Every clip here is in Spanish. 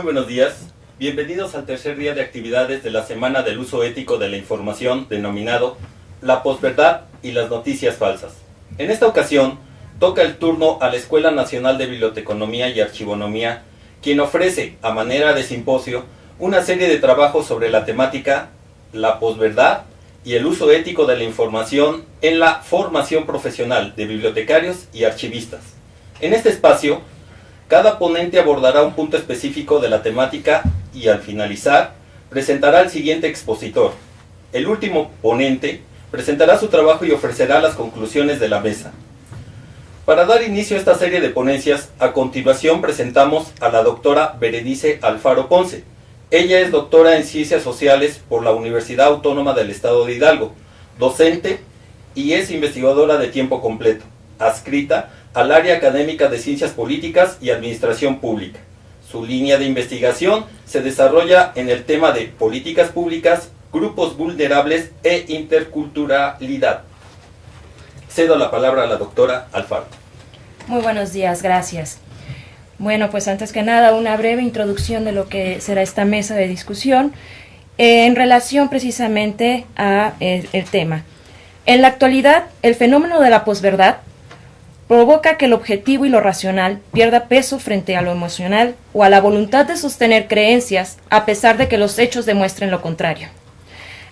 Muy buenos días, bienvenidos al tercer día de actividades de la Semana del Uso Ético de la Información, denominado La Posverdad y las Noticias Falsas. En esta ocasión, toca el turno a la Escuela Nacional de Biblioteconomía y Archivonomía, quien ofrece, a manera de simposio, una serie de trabajos sobre la temática La Posverdad y el uso ético de la información en la formación profesional de bibliotecarios y archivistas. En este espacio, cada ponente abordará un punto específico de la temática y al finalizar presentará al siguiente expositor. El último ponente presentará su trabajo y ofrecerá las conclusiones de la mesa. Para dar inicio a esta serie de ponencias, a continuación presentamos a la doctora Berenice Alfaro Ponce. Ella es doctora en Ciencias Sociales por la Universidad Autónoma del Estado de Hidalgo, docente y es investigadora de tiempo completo, adscrita al área académica de Ciencias Políticas y Administración Pública. Su línea de investigación se desarrolla en el tema de políticas públicas, grupos vulnerables e interculturalidad. Cedo la palabra a la doctora Alfaro. Muy buenos días, gracias. Bueno, pues antes que nada, una breve introducción de lo que será esta mesa de discusión en relación precisamente a el tema. En la actualidad, el fenómeno de la posverdad provoca que el objetivo y lo racional pierda peso frente a lo emocional o a la voluntad de sostener creencias a pesar de que los hechos demuestren lo contrario.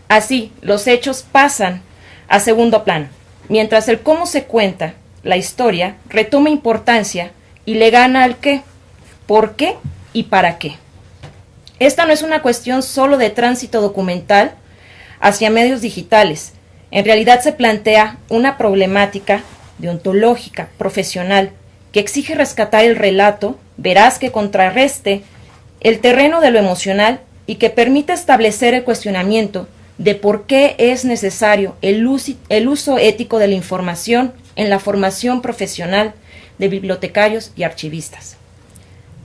Así, los hechos pasan a segundo plano, mientras el cómo se cuenta la historia retoma importancia y le gana al qué, por qué y para qué. Esta no es una cuestión solo de tránsito documental hacia medios digitales. En realidad se plantea una problemática deontológica, profesional, que exige rescatar el relato veraz que contrarreste el terreno de lo emocional y que permita establecer el cuestionamiento de por qué es necesario el uso ético de la información en la formación profesional de bibliotecarios y archivistas.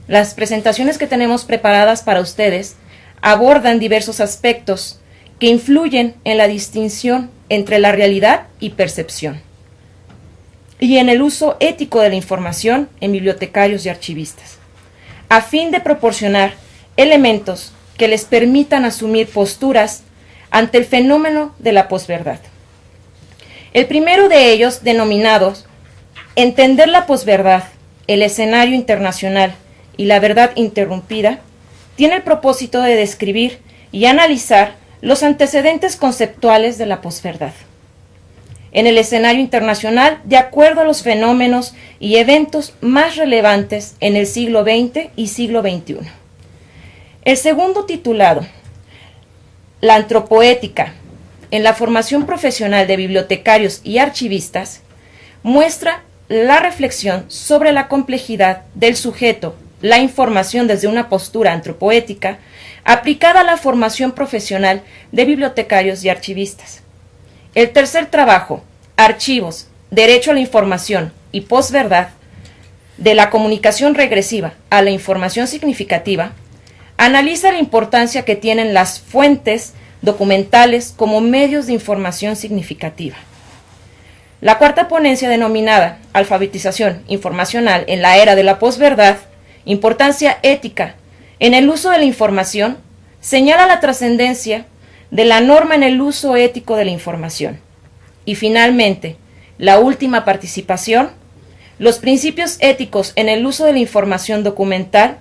Las presentaciones que tenemos preparadas para ustedes abordan diversos aspectos que influyen en la distinción entre la realidad y percepción, y en el uso ético de la información en bibliotecarios y archivistas, a fin de proporcionar elementos que les permitan asumir posturas ante el fenómeno de la posverdad. El primero de ellos, denominados Entender la posverdad, el escenario internacional y la verdad interrumpida, tiene el propósito de describir y analizar los antecedentes conceptuales de la posverdad en el escenario internacional, de acuerdo a los fenómenos y eventos más relevantes en el siglo XX y siglo XXI. El segundo, titulado La antropoética en la formación profesional de bibliotecarios y archivistas, muestra la reflexión sobre la complejidad del sujeto, la información desde una postura antropoética, aplicada a la formación profesional de bibliotecarios y archivistas. El tercer trabajo, Archivos, Derecho a la Información y Posverdad, de la comunicación regresiva a la información significativa, analiza la importancia que tienen las fuentes documentales como medios de información significativa. La cuarta ponencia, denominada Alfabetización informacional en la era de la posverdad, importancia ética en el uso de la información, señala la trascendencia de la norma en el uso ético de la información. Y finalmente, la última participación, los principios éticos en el uso de la información documental,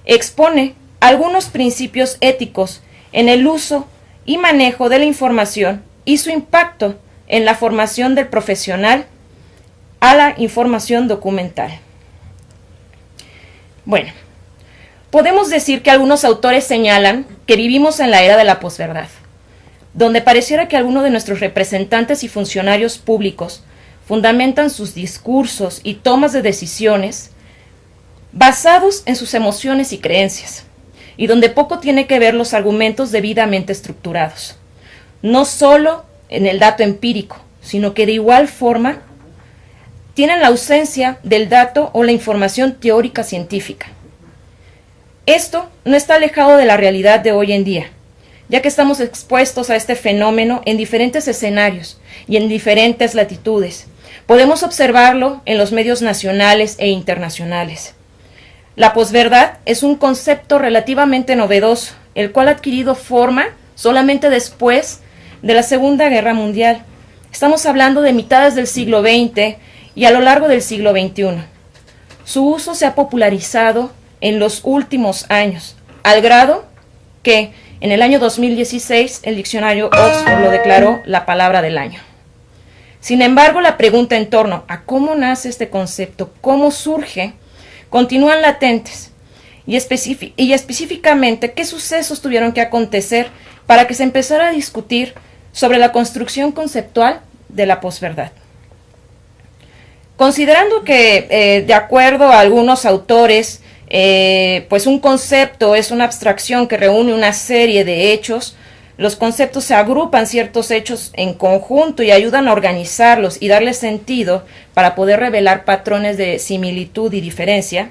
expone algunos principios éticos en el uso y manejo de la información y su impacto en la formación del profesional a la información documental. Bueno, podemos decir que algunos autores señalan que vivimos en la era de la posverdad, donde pareciera que algunos de nuestros representantes y funcionarios públicos fundamentan sus discursos y tomas de decisiones basados en sus emociones y creencias, y donde poco tiene que ver los argumentos debidamente estructurados, no solo en el dato empírico, sino que de igual forma tienen la ausencia del dato o la información teórica científica. Esto no está alejado de la realidad de hoy en día, ya que estamos expuestos a este fenómeno en diferentes escenarios y en diferentes latitudes. Podemos observarlo en los medios nacionales e internacionales. La posverdad es un concepto relativamente novedoso, el cual ha adquirido forma solamente después de la Segunda Guerra Mundial. Estamos hablando de mitades del siglo XX y a lo largo del siglo XXI. Su uso se ha popularizado en los últimos años, al grado que en el año 2016 el diccionario Oxford lo declaró la palabra del año. Sin embargo, la pregunta en torno a cómo nace este concepto, cómo surge, continúan latentes y específicamente qué sucesos tuvieron que acontecer para que se empezara a discutir sobre la construcción conceptual de la posverdad. Considerando que, de acuerdo a algunos autores, pues un concepto es una abstracción que reúne una serie de hechos, los conceptos se agrupan ciertos hechos en conjunto y ayudan a organizarlos y darles sentido para poder revelar patrones de similitud y diferencia.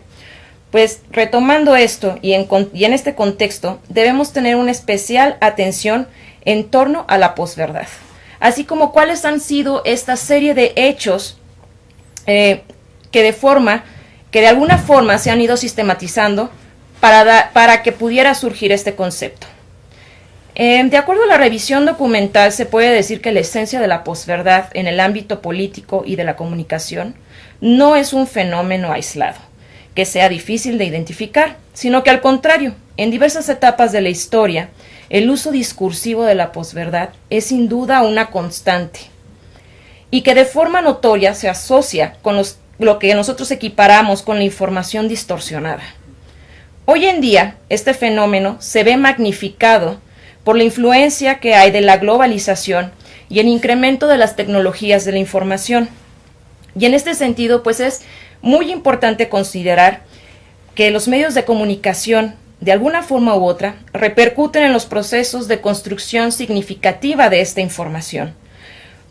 Pues retomando esto y en este contexto debemos tener una especial atención en torno a la posverdad, así como cuáles han sido esta serie de hechos que de alguna forma se han ido sistematizando para que pudiera surgir este concepto. De acuerdo a la revisión documental, se puede decir que la esencia de la posverdad en el ámbito político y de la comunicación no es un fenómeno aislado, que sea difícil de identificar, sino que al contrario, en diversas etapas de la historia, el uso discursivo de la posverdad es sin duda una constante, y que de forma notoria se asocia con lo que nosotros equiparamos con la información distorsionada. Hoy en día, este fenómeno se ve magnificado por la influencia que hay de la globalización y el incremento de las tecnologías de la información. Y en este sentido, pues es muy importante considerar que los medios de comunicación, de alguna forma u otra, repercuten en los procesos de construcción significativa de esta información,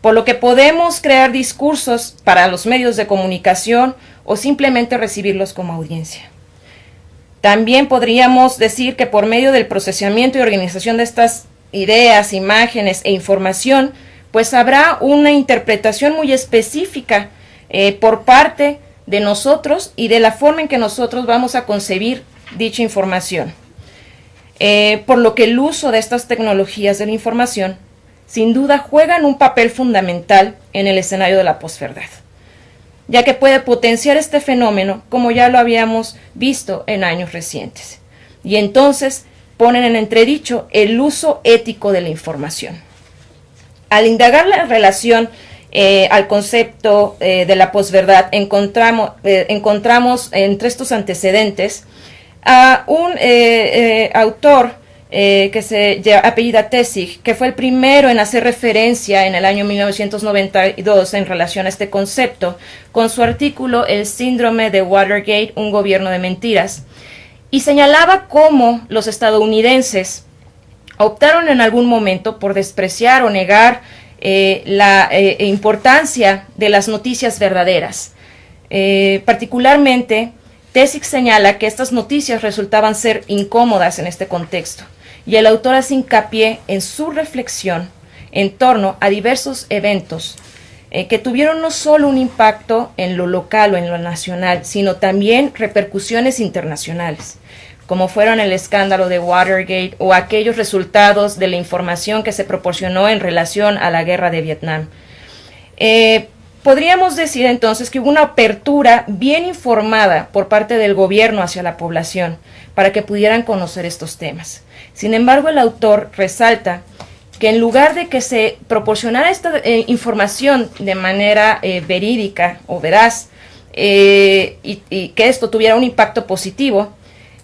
por lo que podemos crear discursos para los medios de comunicación o simplemente recibirlos como audiencia. También podríamos decir que por medio del procesamiento y organización de estas ideas, imágenes e información, pues habrá una interpretación muy específica por parte de nosotros y de la forma en que nosotros vamos a concebir dicha información. Por lo que el uso de estas tecnologías de la información sin duda juegan un papel fundamental en el escenario de la posverdad, ya que puede potenciar este fenómeno como ya lo habíamos visto en años recientes, y entonces ponen en entredicho el uso ético de la información. Al indagar la relación al concepto de la posverdad, encontramos entre estos antecedentes a un autor que se apellida Tessig, que fue el primero en hacer referencia en el año 1992 en relación a este concepto, con su artículo El síndrome de Watergate, un gobierno de mentiras, y señalaba cómo los estadounidenses optaron en algún momento por despreciar o negar la importancia de las noticias verdaderas. Particularmente, Tessig señala que estas noticias resultaban ser incómodas en este contexto, y el autor hace hincapié en su reflexión en torno a diversos eventos que tuvieron no solo un impacto en lo local o en lo nacional, sino también repercusiones internacionales, como fueron el escándalo de Watergate o aquellos resultados de la información que se proporcionó en relación a la guerra de Vietnam. Podríamos decir entonces que hubo una apertura bien informada por parte del gobierno hacia la población para que pudieran conocer estos temas. Sin embargo, el autor resalta que en lugar de que se proporcionara esta información de manera verídica o veraz, y que esto tuviera un impacto positivo,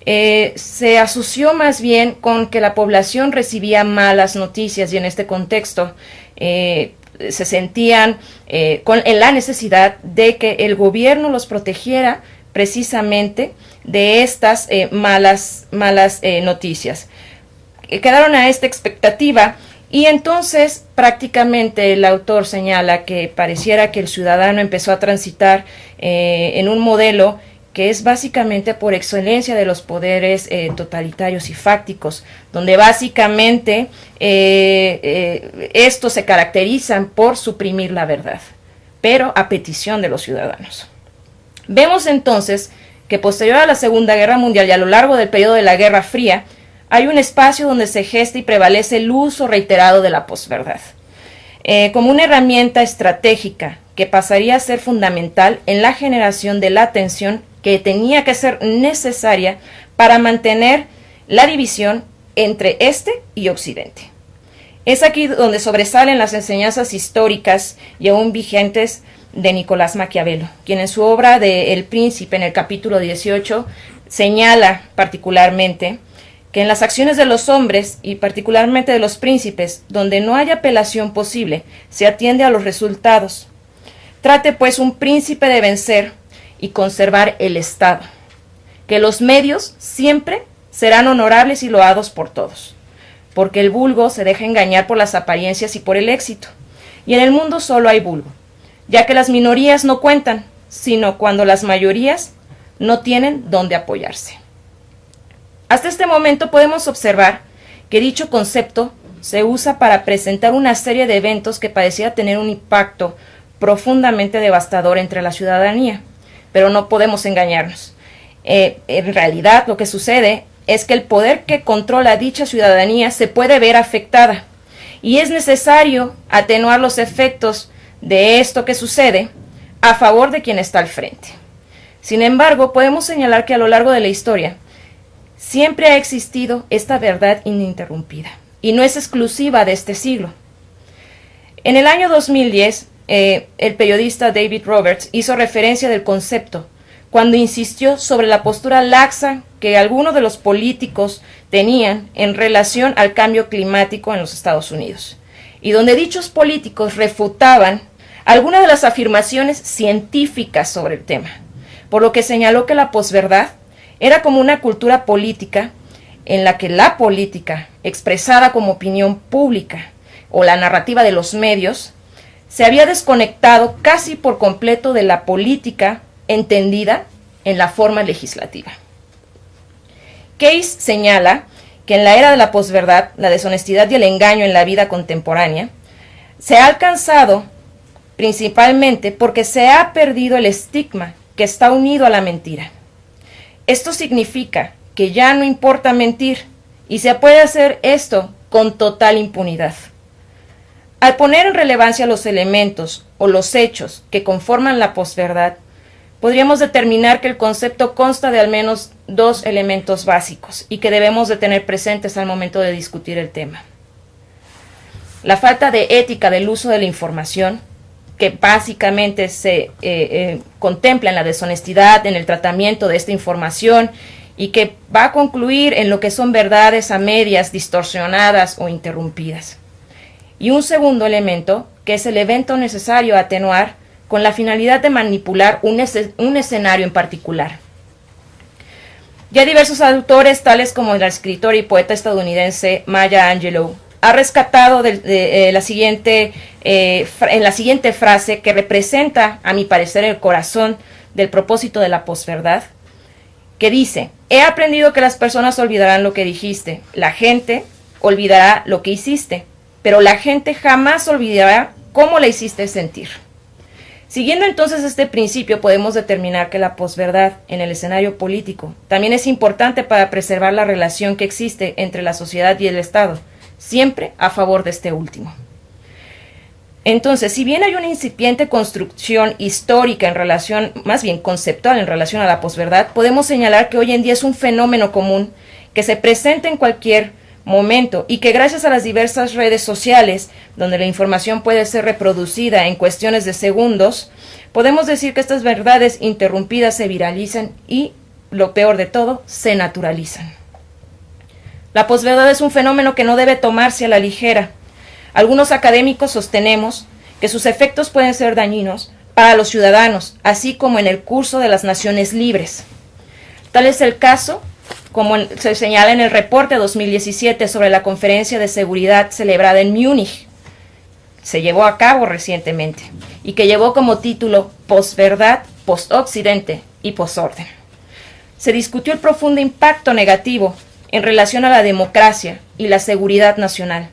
se asoció más bien con que la población recibía malas noticias, y en este contexto se sentían en la necesidad de que el gobierno los protegiera precisamente de estas malas noticias. Quedaron a esta expectativa, y entonces prácticamente el autor señala que pareciera que el ciudadano empezó a transitar en un modelo que es básicamente por excelencia de los poderes totalitarios y fácticos, donde básicamente estos se caracterizan por suprimir la verdad, pero a petición de los ciudadanos. Vemos entonces que posterior a la Segunda Guerra Mundial y a lo largo del periodo de la Guerra Fría, hay un espacio donde se gesta y prevalece el uso reiterado de la posverdad, como una herramienta estratégica que pasaría a ser fundamental en la generación de la atención que tenía que ser necesaria para mantener la división entre Este y Occidente. Es aquí donde sobresalen las enseñanzas históricas y aún vigentes de Nicolás Maquiavelo, quien en su obra de El Príncipe, en el capítulo 18, señala particularmente que en las acciones de los hombres, y particularmente de los príncipes, donde no hay apelación posible, se atiende a los resultados. Trate pues un príncipe de vencer y conservar el Estado, que los medios siempre serán honorables y loados por todos, porque el vulgo se deja engañar por las apariencias y por el éxito, y en el mundo solo hay vulgo, ya que las minorías no cuentan, sino cuando las mayorías no tienen dónde apoyarse. Hasta este momento podemos observar que dicho concepto se usa para presentar una serie de eventos que parecía tener un impacto profundamente devastador entre la ciudadanía, pero no podemos engañarnos. En realidad lo que sucede es que el poder que controla dicha ciudadanía se puede ver afectada, y es necesario atenuar los efectos de esto que sucede a favor de quien está al frente. Sin embargo, podemos señalar que a lo largo de la historia siempre ha existido esta verdad ininterrumpida, y no es exclusiva de este siglo. En el año 2010, el periodista David Roberts hizo referencia del concepto cuando insistió sobre la postura laxa que algunos de los políticos tenían en relación al cambio climático en los Estados Unidos, y donde dichos políticos refutaban algunas de las afirmaciones científicas sobre el tema, por lo que señaló que la posverdad era como una cultura política en la que la política, expresada como opinión pública o la narrativa de los medios, se había desconectado casi por completo de la política entendida en la forma legislativa. Case señala que en la era de la posverdad, la deshonestidad y el engaño en la vida contemporánea se ha alcanzado principalmente porque se ha perdido el estigma que está unido a la mentira. Esto significa que ya no importa mentir, y se puede hacer esto con total impunidad. Al poner en relevancia los elementos o los hechos que conforman la posverdad, podríamos determinar que el concepto consta de al menos dos elementos básicos y que debemos de tener presentes al momento de discutir el tema. La falta de ética del uso de la información, que básicamente se contempla en la deshonestidad, en el tratamiento de esta información, y que va a concluir en lo que son verdades a medias, distorsionadas o interrumpidas. Y un segundo elemento, que es el evento necesario a atenuar con la finalidad de manipular un escenario en particular. Ya diversos autores, tales como el escritor y poeta estadounidense Maya Angelou, ha rescatado en la siguiente frase, que representa, a mi parecer, el corazón del propósito de la posverdad, que dice: he aprendido que las personas olvidarán lo que dijiste, la gente olvidará lo que hiciste, pero la gente jamás olvidará cómo la hiciste sentir. Siguiendo entonces este principio, podemos determinar que la posverdad en el escenario político también es importante para preservar la relación que existe entre la sociedad y el Estado, siempre a favor de este último. Entonces, si bien hay una incipiente construcción histórica en relación, más bien conceptual en relación a la posverdad, podemos señalar que hoy en día es un fenómeno común que se presenta en cualquier momento y que gracias a las diversas redes sociales, donde la información puede ser reproducida en cuestiones de segundos, podemos decir que estas verdades interrumpidas se viralizan y, lo peor de todo, se naturalizan. La posverdad es un fenómeno que no debe tomarse a la ligera. Algunos académicos sostenemos que sus efectos pueden ser dañinos para los ciudadanos, así como en el curso de las naciones libres. Tal es el caso, como se señala en el reporte 2017 sobre la Conferencia de Seguridad celebrada en Múnich. Se llevó a cabo recientemente y que llevó como título Posverdad, Postoccidente y Posorden. Se discutió el profundo impacto negativo en relación a la democracia y la seguridad nacional,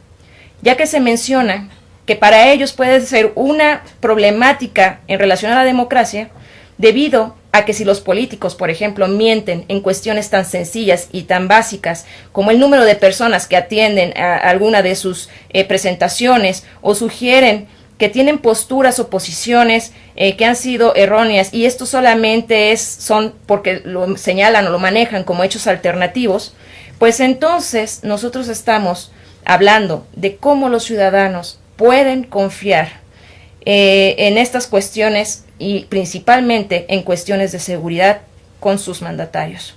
ya que se menciona que para ellos puede ser una problemática en relación a la democracia debido a que si los políticos, por ejemplo, mienten en cuestiones tan sencillas y tan básicas como el número de personas que atienden a alguna de sus presentaciones o sugieren que tienen posturas o posiciones que han sido erróneas y esto solamente son porque lo señalan o lo manejan como hechos alternativos, pues entonces nosotros estamos hablando de cómo los ciudadanos pueden confiar en estas cuestiones y principalmente en cuestiones de seguridad con sus mandatarios.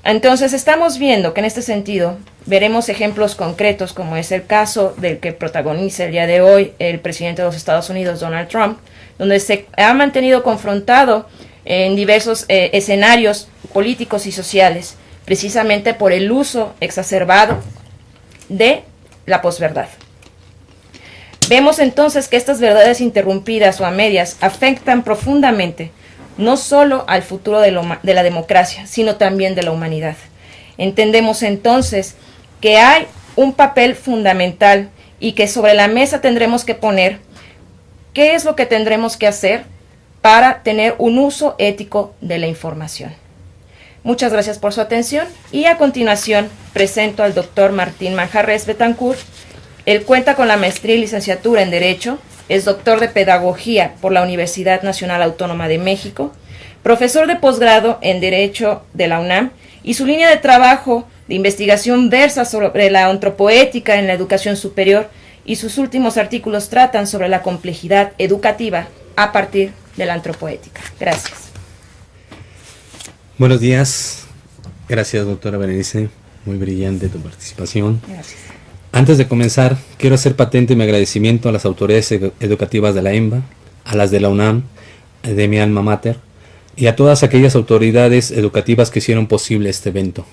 Entonces estamos viendo que en este sentido veremos ejemplos concretos como es el caso del que protagoniza el día de hoy el presidente de los Estados Unidos, Donald Trump, donde se ha mantenido confrontado en diversos escenarios políticos y sociales, precisamente por el uso exacerbado de la posverdad. Vemos entonces que estas verdades interrumpidas o a medias afectan profundamente no solo al futuro de la democracia, sino también de la humanidad. Entendemos entonces que hay un papel fundamental y que sobre la mesa tendremos que poner qué es lo que tendremos que hacer para tener un uso ético de la información. Muchas gracias por su atención y a continuación presento al doctor Martín Manjarrés Betancourt. Él cuenta con la maestría y licenciatura en Derecho, es doctor de Pedagogía por la Universidad Nacional Autónoma de México, profesor de posgrado en Derecho de la UNAM y su línea de trabajo de investigación versa sobre la antropoética en la educación superior y sus últimos artículos tratan sobre la complejidad educativa a partir de la antropoética. Gracias. Buenos días. Gracias, doctora Berenice. Muy brillante tu participación. Gracias. Antes de comenzar, quiero hacer patente mi agradecimiento a las autoridades educativas de la EMBA, a las de la UNAM, de mi alma mater, y a todas aquellas autoridades educativas que hicieron posible este evento.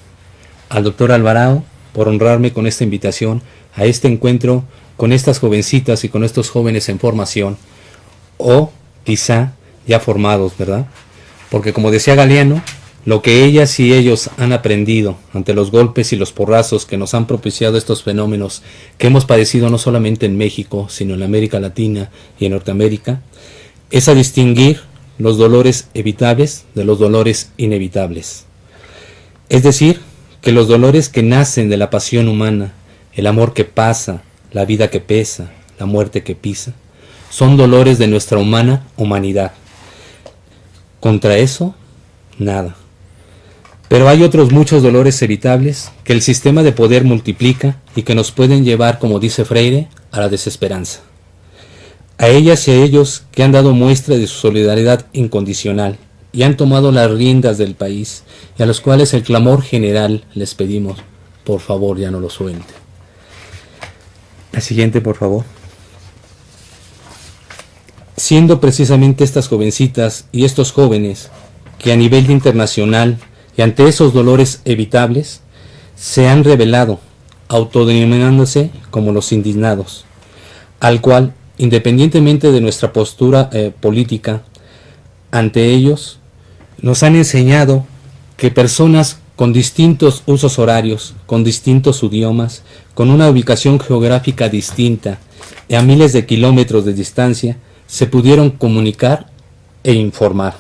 Al doctor Alvarado, por honrarme con esta invitación a este encuentro con estas jovencitas y con estos jóvenes en formación, o quizá ya formados, ¿verdad? Porque como decía Galeano, lo que ellas y ellos han aprendido ante los golpes y los porrazos que nos han propiciado estos fenómenos que hemos padecido no solamente en México, sino en América Latina y en Norteamérica, es a distinguir los dolores evitables de los dolores inevitables. Es decir, que los dolores que nacen de la pasión humana, el amor que pasa, la vida que pesa, la muerte que pisa, son dolores de nuestra humana humanidad. Contra eso, nada. Pero hay otros muchos dolores evitables que el sistema de poder multiplica y que nos pueden llevar, como dice Freire, a la desesperanza. A ellas y a ellos que han dado muestra de su solidaridad incondicional y han tomado las riendas del país y a los cuales el clamor general les pedimos, por favor, ya no lo suelte. La siguiente, por favor. Siendo precisamente estas jovencitas y estos jóvenes que a nivel internacional y ante esos dolores evitables se han revelado, autodenominándose como los indignados, al cual, independientemente de nuestra postura política ante ellos, nos han enseñado que personas con distintos usos horarios, con distintos idiomas, con una ubicación geográfica distinta y a miles de kilómetros de distancia, se pudieron comunicar e informar,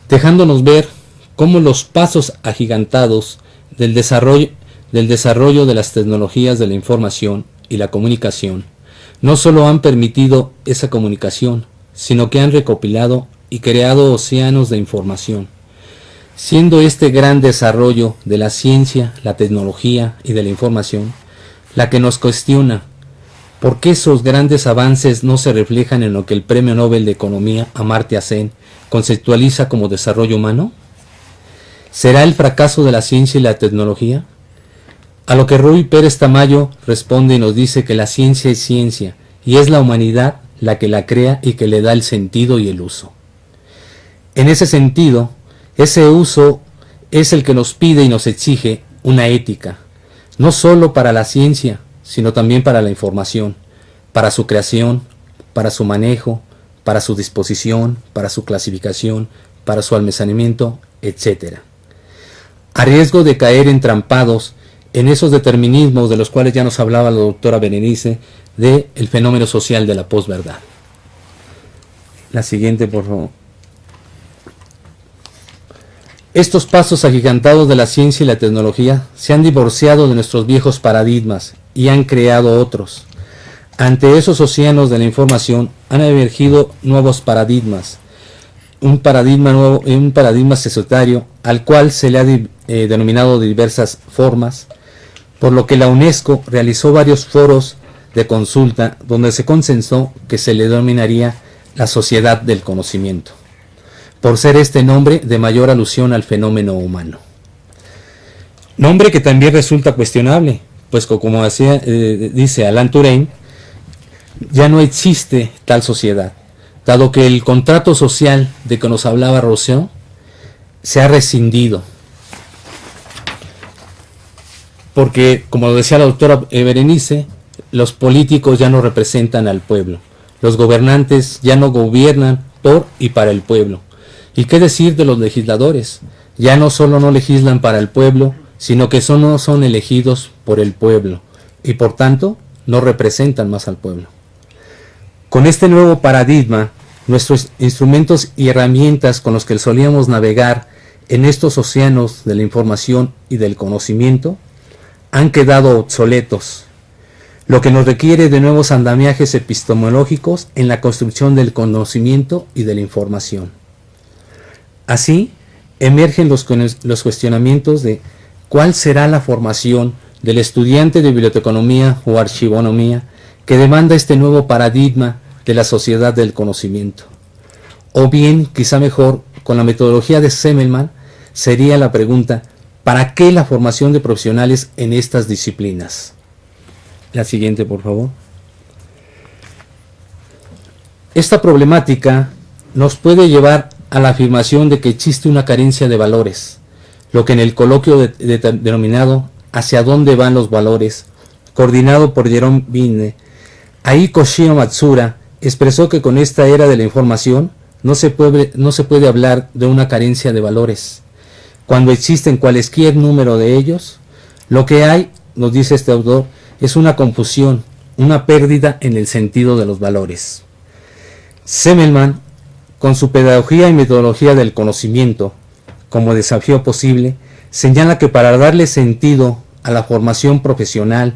dejándonos ver cómo los pasos agigantados del desarrollo de las tecnologías de la información y la comunicación no solo han permitido esa comunicación, sino que han recopilado y creado océanos de información, siendo este gran desarrollo de la ciencia, la tecnología y de la información la que nos cuestiona por qué esos grandes avances no se reflejan en lo que el Premio Nobel de Economía Amartya Sen conceptualiza como desarrollo humano. ¿Será el fracaso de la ciencia y la tecnología? A lo que Ruy Pérez Tamayo responde y nos dice que la ciencia es ciencia y es la humanidad la que la crea y que le da el sentido y el uso. En ese sentido, ese uso es el que nos pide y nos exige una ética, no solo para la ciencia, sino también para la información, para su creación, para su manejo, para su disposición, para su clasificación, para su almacenamiento, etc. A riesgo de caer entrampados en esos determinismos de los cuales ya nos hablaba la doctora Berenice, del fenómeno social de la posverdad. La siguiente, por favor. Estos pasos agigantados de la ciencia y la tecnología se han divorciado de nuestros viejos paradigmas y han creado otros. Ante esos océanos de la información han emergido nuevos paradigmas. Un paradigma nuevo, un paradigma sectario al cual se le ha denominado de diversas formas, por lo que la UNESCO realizó varios foros de consulta donde se consensó que se le denominaría la sociedad del conocimiento, por ser este nombre de mayor alusión al fenómeno humano. Nombre que también resulta cuestionable, pues como dice Alan Turing, ya no existe tal sociedad, dado que el contrato social de que nos hablaba Rousseau se ha rescindido. Porque, como decía la doctora Berenice, los políticos ya no representan al pueblo, los gobernantes ya no gobiernan por y para el pueblo. ¿Y qué decir de los legisladores? Ya no solo no legislan para el pueblo, sino que no son elegidos por el pueblo, y por tanto no representan más al pueblo. Con este nuevo paradigma, nuestros instrumentos y herramientas con los que solíamos navegar en estos océanos de la información y del conocimiento han quedado obsoletos, lo que nos requiere de nuevos andamiajes epistemológicos en la construcción del conocimiento y de la información. Así, emergen los cuestionamientos de cuál será la formación del estudiante de biblioteconomía o archivonomía que demanda este nuevo paradigma de la sociedad del conocimiento. O bien, quizá mejor, con la metodología de Semmelmann, sería la pregunta: ¿para qué la formación de profesionales en estas disciplinas? La siguiente, por favor. Esta problemática nos puede llevar a la afirmación de que existe una carencia de valores, lo que en el coloquio denominado ¿Hacia dónde van los valores?, coordinado por Jerome Bine, ahí Koshiro Matsura expresó que con esta era de la información no se puede hablar de una carencia de valores. Cuando existen cualesquier número de ellos, lo que hay, nos dice este autor, es una confusión, una pérdida en el sentido de los valores. Semmelmann, con su pedagogía y metodología del conocimiento como desafío posible, señala que para darle sentido a la formación profesional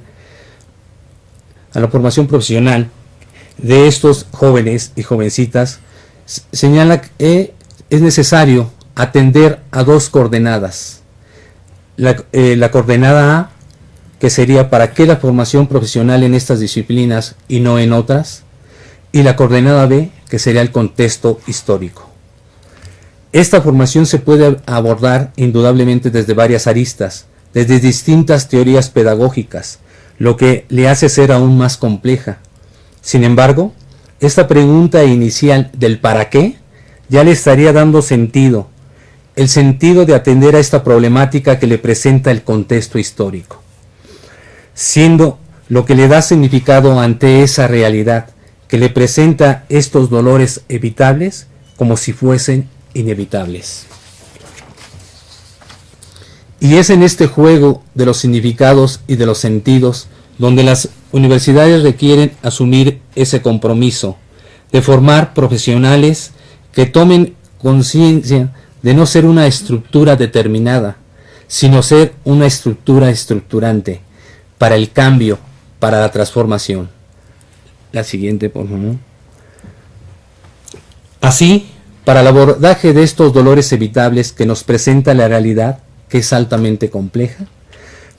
de estos jóvenes y jovencitas, señala que es necesario atender a dos coordenadas. La coordenada A, que sería para qué la formación profesional en estas disciplinas y no en otras, y la coordenada B, que sería el contexto histórico. Esta formación se puede abordar indudablemente desde varias aristas, desde distintas teorías pedagógicas, lo que le hace ser aún más compleja. Sin embargo, esta pregunta inicial del ¿para qué? Ya le estaría dando sentido, el sentido de atender a esta problemática que le presenta el contexto histórico, siendo lo que le da significado ante esa realidad que le presenta estos dolores evitables como si fuesen inevitables. Y es en este juego de los significados y de los sentidos donde las universidades requieren asumir ese compromiso de formar profesionales que tomen conciencia de no ser una estructura determinada, sino ser una estructura estructurante para el cambio, para la transformación. La siguiente, por favor. Así, para el abordaje de estos dolores evitables que nos presenta la realidad, que es altamente compleja.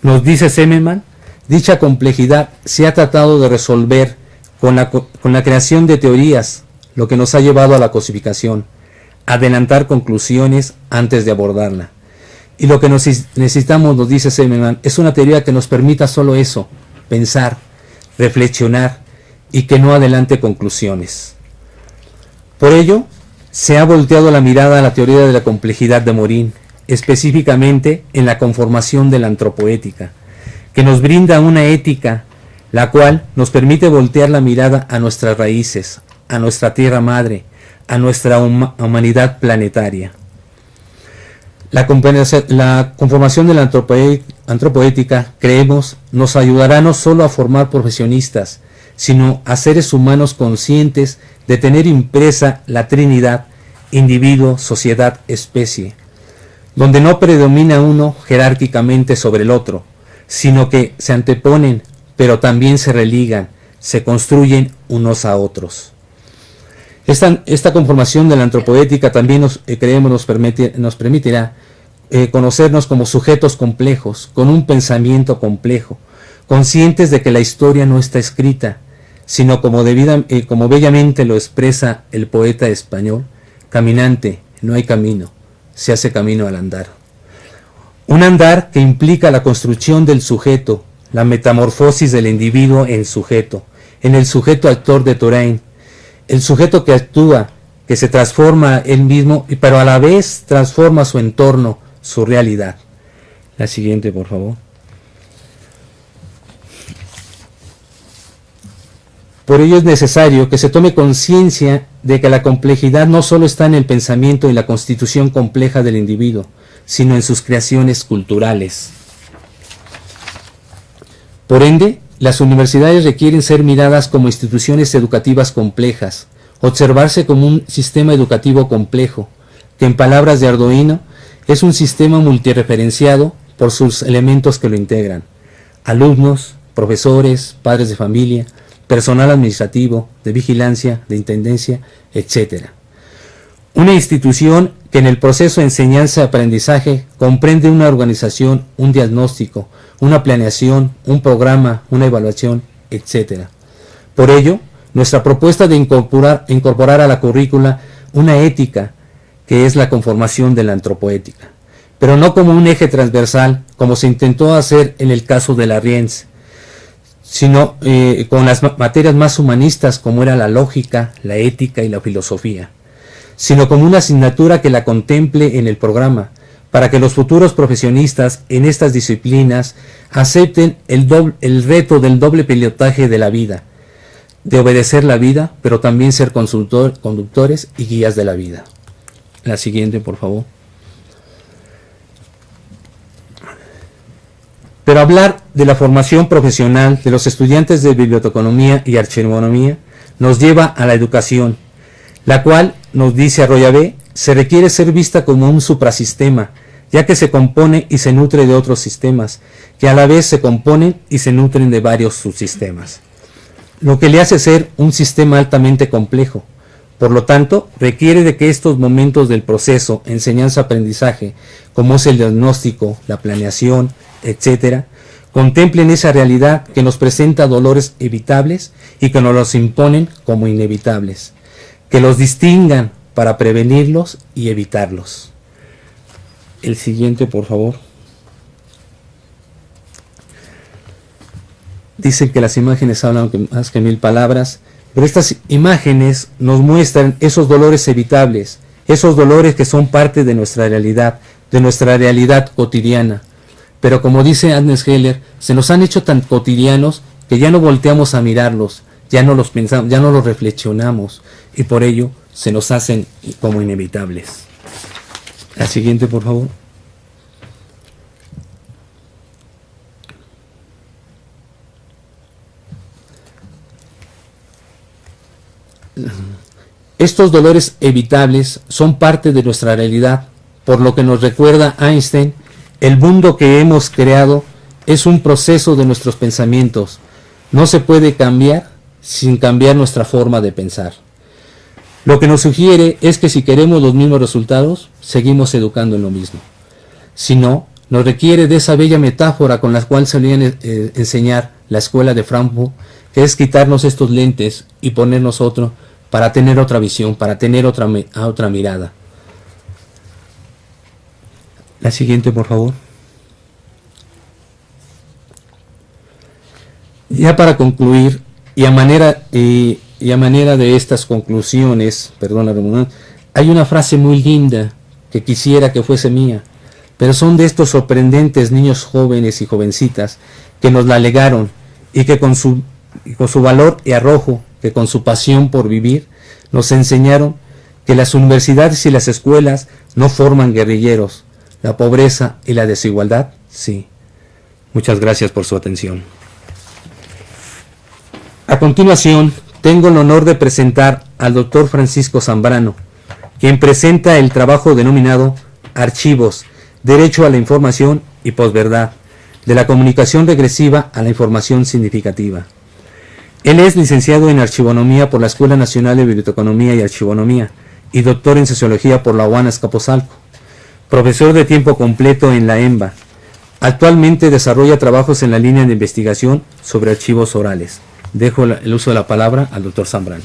Nos dice Semelman, dicha complejidad se ha tratado de resolver con la creación de teorías, lo que nos ha llevado a la cosificación, adelantar conclusiones antes de abordarla. Y lo que necesitamos, nos dice Semelman, es una teoría que nos permita solo eso, pensar, reflexionar y que no adelante conclusiones. Por ello, se ha volteado la mirada a la teoría de la complejidad de Morin, específicamente en la conformación de la antropoética, que nos brinda una ética, la cual nos permite voltear la mirada a nuestras raíces, a nuestra tierra madre, a nuestra humanidad planetaria. La conformación de la antropoética, creemos, nos ayudará no solo a formar profesionistas, sino a seres humanos conscientes de tener impresa la Trinidad, individuo, sociedad, especie, donde no predomina uno jerárquicamente sobre el otro, sino que se anteponen, pero también se religan, se construyen unos a otros. Esta conformación de la antropoética también nos permitirá conocernos como sujetos complejos, con un pensamiento complejo, conscientes de que la historia no está escrita, sino como bellamente lo expresa el poeta español: caminante, no hay camino, se hace camino al andar. Un andar que implica la construcción del sujeto, la metamorfosis del individuo en sujeto, en el sujeto actor de Touraine, el sujeto que actúa, que se transforma él mismo, pero a la vez transforma su entorno, su realidad. La siguiente, por favor. Por ello es necesario que se tome conciencia de que la complejidad no solo está en el pensamiento y la constitución compleja del individuo, sino en sus creaciones culturales. Por ende, las universidades requieren ser miradas como instituciones educativas complejas, observarse como un sistema educativo complejo, que en palabras de Ardoino es un sistema multireferenciado por sus elementos que lo integran: alumnos, profesores, padres de familia, personal administrativo, de vigilancia, de intendencia, etc. Una institución que en el proceso de enseñanza-aprendizaje comprende una organización, un diagnóstico, una planeación, un programa, una evaluación, etc. Por ello, nuestra propuesta de incorporar a la currícula una ética, que es la conformación de la antropoética, pero no como un eje transversal, como se intentó hacer en el caso de la Rienz, sino con las materias más humanistas como era la lógica, la ética y la filosofía, sino como una asignatura que la contemple en el programa, para que los futuros profesionistas en estas disciplinas acepten el reto del doble pilotaje de la vida, de obedecer la vida, pero también ser conductores y guías de la vida. La siguiente, por favor. Pero hablar de la formación profesional de los estudiantes de biblioteconomía y archivonomía nos lleva a la educación, la cual, nos dice Arroyave, se requiere ser vista como un suprasistema, ya que se compone y se nutre de otros sistemas, que a la vez se componen y se nutren de varios subsistemas, lo que le hace ser un sistema altamente complejo. Por lo tanto, requiere de que estos momentos del proceso enseñanza-aprendizaje, como es el diagnóstico, la planeación, etc., contemplen esa realidad que nos presenta dolores evitables y que nos los imponen como inevitables, que los distingan para prevenirlos y evitarlos. El siguiente, por favor. Dicen que las imágenes hablan más que 1000 palabras, pero estas imágenes nos muestran esos dolores evitables, esos dolores que son parte de nuestra realidad cotidiana. Pero como dice Agnes Heller, se nos han hecho tan cotidianos que ya no volteamos a mirarlos, ya no los pensamos, ya no los reflexionamos, y por ello se nos hacen como inevitables. La siguiente, por favor. Estos dolores evitables son parte de nuestra realidad, por lo que nos recuerda Einstein: el mundo que hemos creado es un proceso de nuestros pensamientos. No se puede cambiar sin cambiar nuestra forma de pensar. Lo que nos sugiere es que si queremos los mismos resultados, seguimos educando en lo mismo. Si no, nos requiere de esa bella metáfora con la cual solían enseñar la escuela de Frankfurt, que es quitarnos estos lentes y ponernos otro para tener otra visión, para tener otra mirada. La siguiente, por favor. Ya para concluir, y a manera de estas conclusiones, perdón la redundancia, hay una frase muy linda que quisiera que fuese mía, pero son de estos sorprendentes niños jóvenes y jovencitas que nos la legaron y que con su valor y arrojo, que con su pasión por vivir, nos enseñaron que las universidades y las escuelas no forman guerrilleros, la pobreza y la desigualdad, sí. Muchas gracias por su atención. A continuación, tengo el honor de presentar al doctor Francisco Zambrano, quien presenta el trabajo denominado Archivos, Derecho a la Información y Posverdad, de la comunicación regresiva a la información significativa. Él es licenciado en Archivonomía por la Escuela Nacional de Biblioteconomía y Archivonomía y doctor en Sociología por la UAN Azcapotzalco, profesor de tiempo completo en la EMBA. Actualmente desarrolla trabajos en la línea de investigación sobre archivos orales. Dejo el uso de la palabra al doctor Zambrano.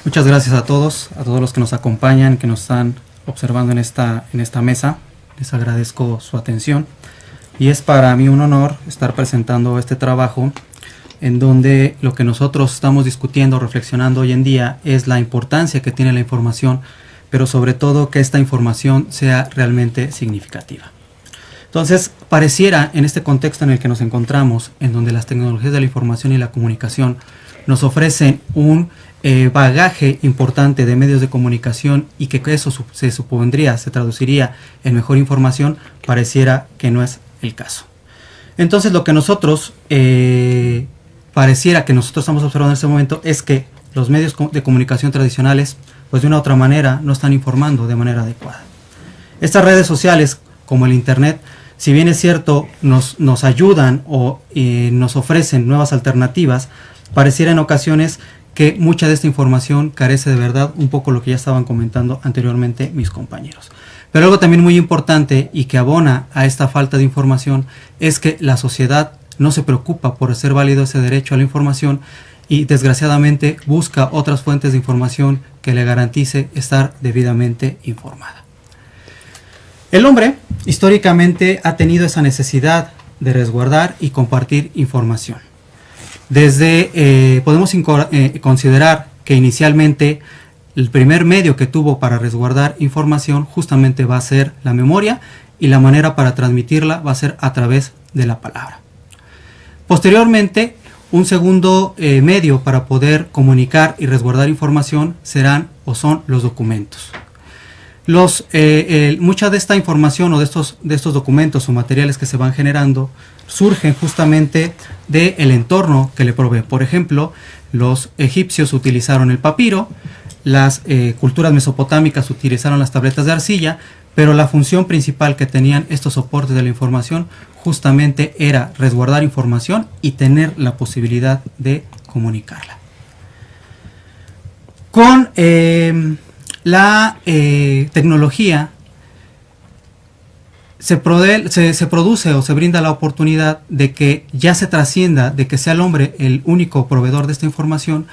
Muchas gracias a todos los que nos acompañan, que nos están observando en esta mesa. Les agradezco su atención y es para mí un honor estar presentando este trabajo en donde lo que nosotros estamos discutiendo, reflexionando hoy en día es la importancia que tiene la información, pero sobre todo que esta información sea realmente significativa. Entonces, pareciera en este contexto en el que nos encontramos, en donde las tecnologías de la información y la comunicación nos ofrecen un bagaje importante de medios de comunicación y que eso se traduciría en mejor información, pareciera que no es el caso. Entonces, lo que nosotros pareciera que nosotros estamos observando en este momento es que los medios de comunicación tradicionales, pues de una u otra manera, no están informando de manera adecuada. Estas redes sociales, como el Internet, si bien es cierto, nos ayudan o nos ofrecen nuevas alternativas, pareciera en ocasiones que mucha de esta información carece de verdad, un poco lo que ya estaban comentando anteriormente mis compañeros. Pero algo también muy importante y que abona a esta falta de información es que la sociedad no se preocupa por hacer válido ese derecho a la información y desgraciadamente busca otras fuentes de información que le garantice estar debidamente informada. El hombre históricamente ha tenido esa necesidad de resguardar y compartir información. Podemos considerar que inicialmente el primer medio que tuvo para resguardar información justamente va a ser la memoria y la manera para transmitirla va a ser a través de la palabra. Posteriormente, un segundo medio para poder comunicar y resguardar información son los documentos. Mucha de esta información o de estos documentos o materiales que se van generando surgen justamente del entorno que le provee. Por ejemplo, los egipcios utilizaron el papiro, las culturas mesopotámicas utilizaron las tabletas de arcilla, pero la función principal que tenían estos soportes de la información justamente era resguardar información y tener la posibilidad de comunicarla. Con la tecnología se produce o se brinda la oportunidad de que ya se trascienda, de que sea el hombre el único proveedor de esta información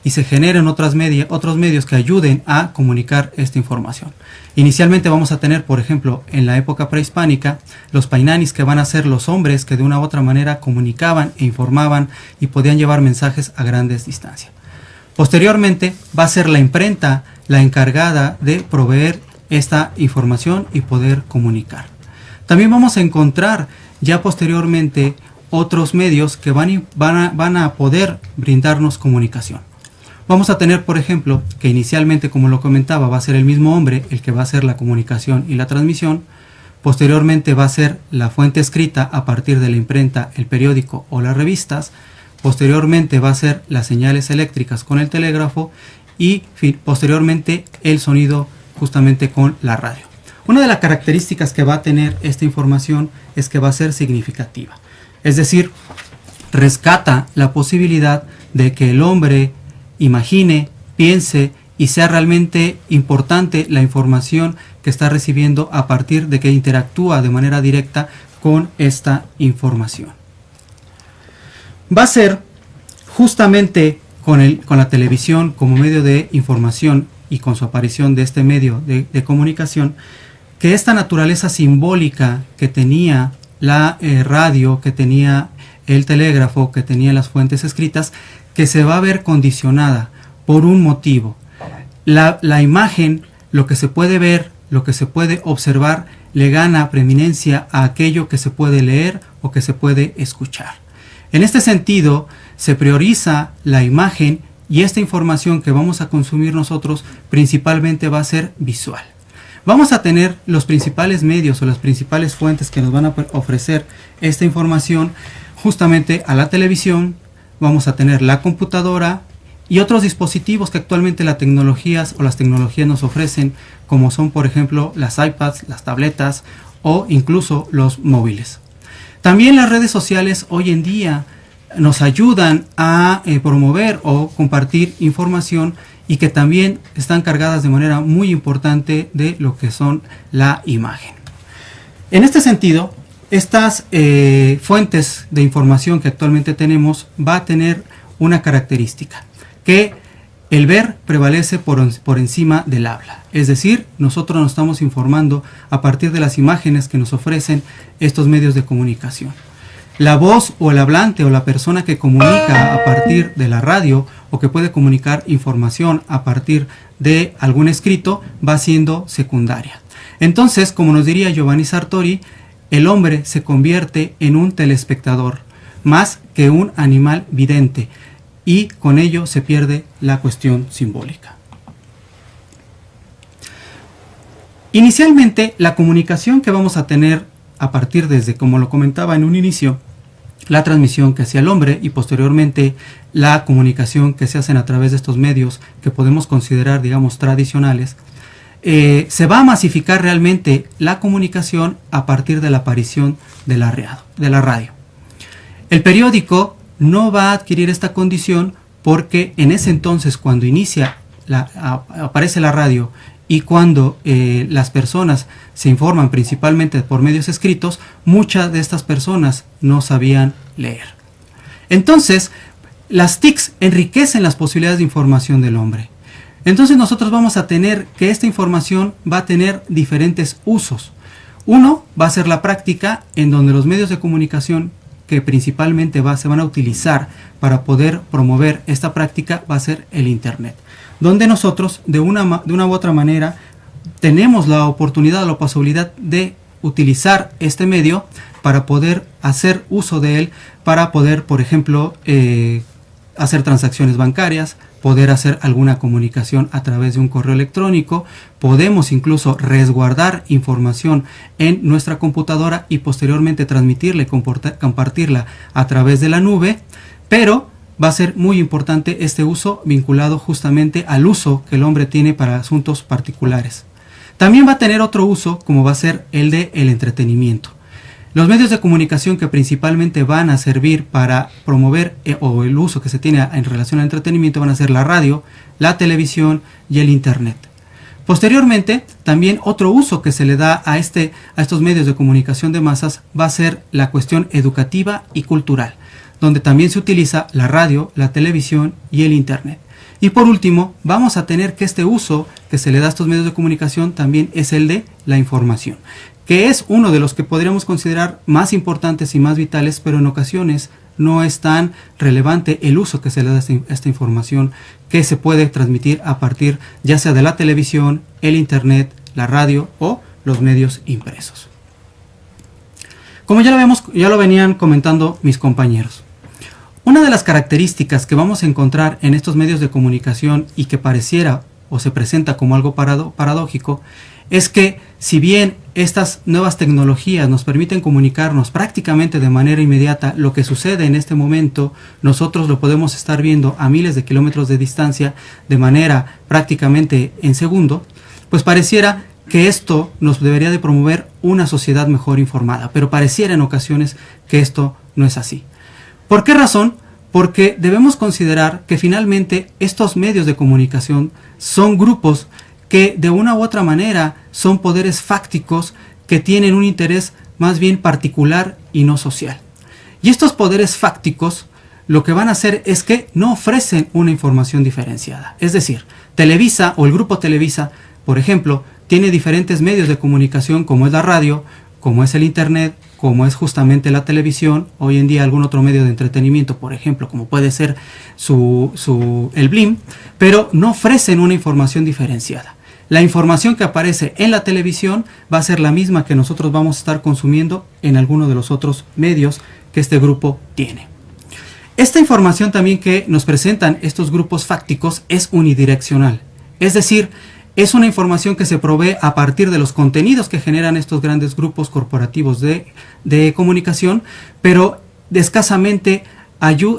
y se generen otros medios que ayuden a comunicar esta información. Inicialmente vamos a tener, por ejemplo, en la época prehispánica, los painanis, que van a ser los hombres que de una u otra manera comunicaban e informaban y podían llevar mensajes a grandes distancias. Posteriormente va a ser la imprenta la encargada de proveer esta información y poder comunicar. También vamos a encontrar ya posteriormente otros medios que van a poder brindarnos comunicación. Vamos a tener, por ejemplo, que inicialmente, como lo comentaba, va a ser el mismo hombre el que va a hacer la comunicación y la transmisión. Posteriormente va a ser la fuente escrita a partir de la imprenta, el periódico o las revistas. Posteriormente va a ser las señales eléctricas con el telégrafo y posteriormente el sonido justamente con la radio. Una de las características que va a tener esta información es que va a ser significativa. Es decir, rescata la posibilidad de que el hombre imagine, piense y sea realmente importante la información que está recibiendo a partir de que interactúa de manera directa con esta información. Va a ser justamente con la televisión como medio de información y con su aparición de este medio de comunicación, que esta naturaleza simbólica que tenía la radio, que tenía el telégrafo, que tenía las fuentes escritas, que se va a ver condicionada por un motivo. La imagen, lo que se puede ver, lo que se puede observar, le gana preeminencia a aquello que se puede leer o que se puede escuchar. En este sentido, se prioriza la imagen y esta información que vamos a consumir nosotros principalmente va a ser visual. Vamos a tener los principales medios o las principales fuentes que nos van a ofrecer esta información justamente a la televisión, vamos a tener la computadora y otros dispositivos que actualmente las tecnologías nos ofrecen, como son por ejemplo las iPads, las tabletas o incluso los móviles. También las redes sociales hoy en día nos ayudan a promover o compartir información y que también están cargadas de manera muy importante de lo que son la imagen. En este sentido, estas fuentes de información que actualmente tenemos va a tener una característica, que el ver prevalece por encima del habla. Es decir, nosotros nos estamos informando a partir de las imágenes que nos ofrecen estos medios de comunicación. La voz o el hablante o la persona que comunica a partir de la radio o que puede comunicar información a partir de algún escrito va siendo secundaria. Entonces, como nos diría Giovanni Sartori, el hombre se convierte en un telespectador más que un animal vidente y con ello se pierde la cuestión simbólica. Inicialmente, la comunicación que vamos a tener a partir desde, como lo comentaba en un inicio, la transmisión que hacía el hombre y posteriormente la comunicación que se hacen a través de estos medios que podemos considerar, digamos, tradicionales, se va a masificar realmente la comunicación a partir de la aparición de la radio. El periódico no va a adquirir esta condición porque en ese entonces, cuando aparece la radio y cuando las personas se informan principalmente por medios escritos, muchas de estas personas no sabían leer. Entonces, las TICs enriquecen las posibilidades de información del hombre. Entonces nosotros vamos a tener que esta información va a tener diferentes usos. Uno va a ser la práctica, en donde los medios de comunicación que principalmente se van a utilizar para poder promover esta práctica va a ser el Internet, donde nosotros de una u otra manera tenemos la oportunidad o la posibilidad de utilizar este medio para poder hacer uso de él, para poder, por ejemplo, hacer transacciones bancarias, poder hacer alguna comunicación a través de un correo electrónico, podemos incluso resguardar información en nuestra computadora y posteriormente transmitirla y compartirla a través de la nube, pero va a ser muy importante este uso vinculado justamente al uso que el hombre tiene para asuntos particulares. También va a tener otro uso, como va a ser el de el entretenimiento. Los medios de comunicación que principalmente van a servir para promover o el uso que se tiene en relación al entretenimiento van a ser la radio, la televisión y el Internet. Posteriormente, también otro uso que se le da a estos medios de comunicación de masas va a ser la cuestión educativa y cultural, donde también se utiliza la radio, la televisión y el Internet. Y por último, vamos a tener que este uso que se le da a estos medios de comunicación también es el de la información, que es uno de los que podríamos considerar más importantes y más vitales, pero en ocasiones no es tan relevante el uso que se le da a esta información que se puede transmitir a partir ya sea de la televisión, el Internet, la radio o los medios impresos. Como ya lo venían comentando mis compañeros, una de las características que vamos a encontrar en estos medios de comunicación y que pareciera o se presenta como algo paradójico es que si bien estas nuevas tecnologías nos permiten comunicarnos prácticamente de manera inmediata, lo que sucede en este momento nosotros lo podemos estar viendo a miles de kilómetros de distancia de manera prácticamente en segundo, pues pareciera que esto nos debería de promover una sociedad mejor informada, pero pareciera en ocasiones que esto no es así. ¿Por qué razón? porque debemos considerar que finalmente estos medios de comunicación son grupos que de una u otra manera son poderes fácticos que tienen un interés más bien particular y no social. Y estos poderes fácticos lo que van a hacer es que no ofrecen una información diferenciada. Es decir, Televisa o el grupo Televisa, por ejemplo, tiene diferentes medios de comunicación como es la radio, como es el internet, como es justamente la televisión, hoy en día algún otro medio de entretenimiento, por ejemplo, como puede ser el Blim, pero no ofrecen una información diferenciada. La información que aparece en la televisión va a ser la misma que nosotros vamos a estar consumiendo en alguno de los otros medios que este grupo tiene. Esta información también que nos presentan estos grupos fácticos es unidireccional, es decir, es una información que se provee a partir de los contenidos que generan estos grandes grupos corporativos de comunicación, pero escasamente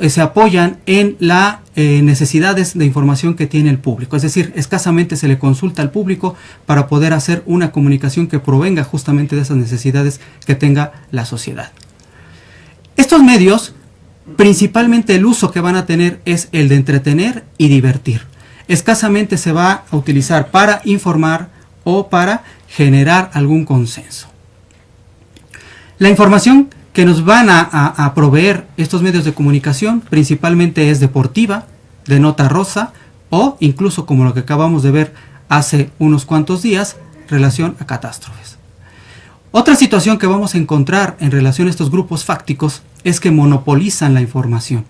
se apoyan en las necesidades de información que tiene el público. Es decir, escasamente se le consulta al público para poder hacer una comunicación que provenga justamente de esas necesidades que tenga la sociedad. Estos medios, principalmente el uso que van a tener es el de entretener y divertir. Escasamente se va a utilizar para informar o para generar algún consenso. La información que nos van a proveer estos medios de comunicación principalmente es deportiva, de nota rosa o incluso como lo que acabamos de ver hace unos cuantos días, relación a catástrofes. Otra situación que vamos a encontrar en relación a estos grupos fácticos es que monopolizan la información.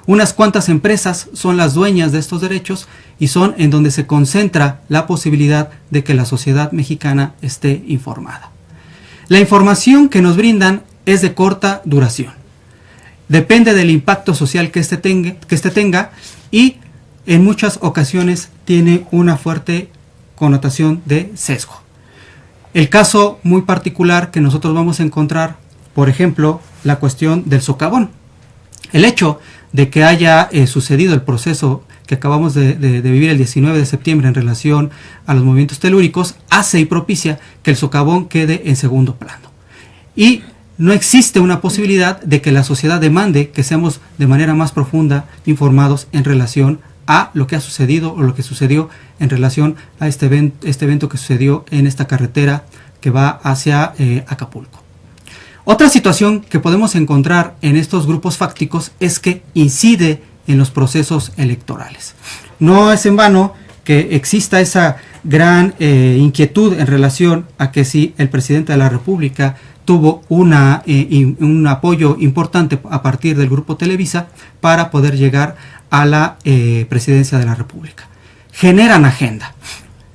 Unas cuantas empresas son las dueñas de estos derechos y son en donde se concentra la posibilidad de que la sociedad mexicana esté informada. La información que nos brindan es de corta duración. Depende del impacto social que este tenga y en muchas ocasiones tiene una fuerte connotación de sesgo. El caso muy particular que nosotros vamos a encontrar, por ejemplo, la cuestión del socavón. El hecho de que haya sucedido el proceso que acabamos de vivir el 19 de septiembre en relación a los movimientos telúricos hace y propicia que el socavón quede en segundo plano. Y no existe una posibilidad de que la sociedad demande que seamos de manera más profunda informados en relación a lo que ha sucedido o lo que sucedió en relación a este evento que sucedió en esta carretera que va hacia Acapulco. Otra situación que podemos encontrar en estos grupos fácticos es que incide en los procesos electorales. No es en vano que exista esa gran inquietud en relación a que si el presidente de la República tuvo un apoyo importante a partir del grupo Televisa para poder llegar a la presidencia de la República. Generan agenda.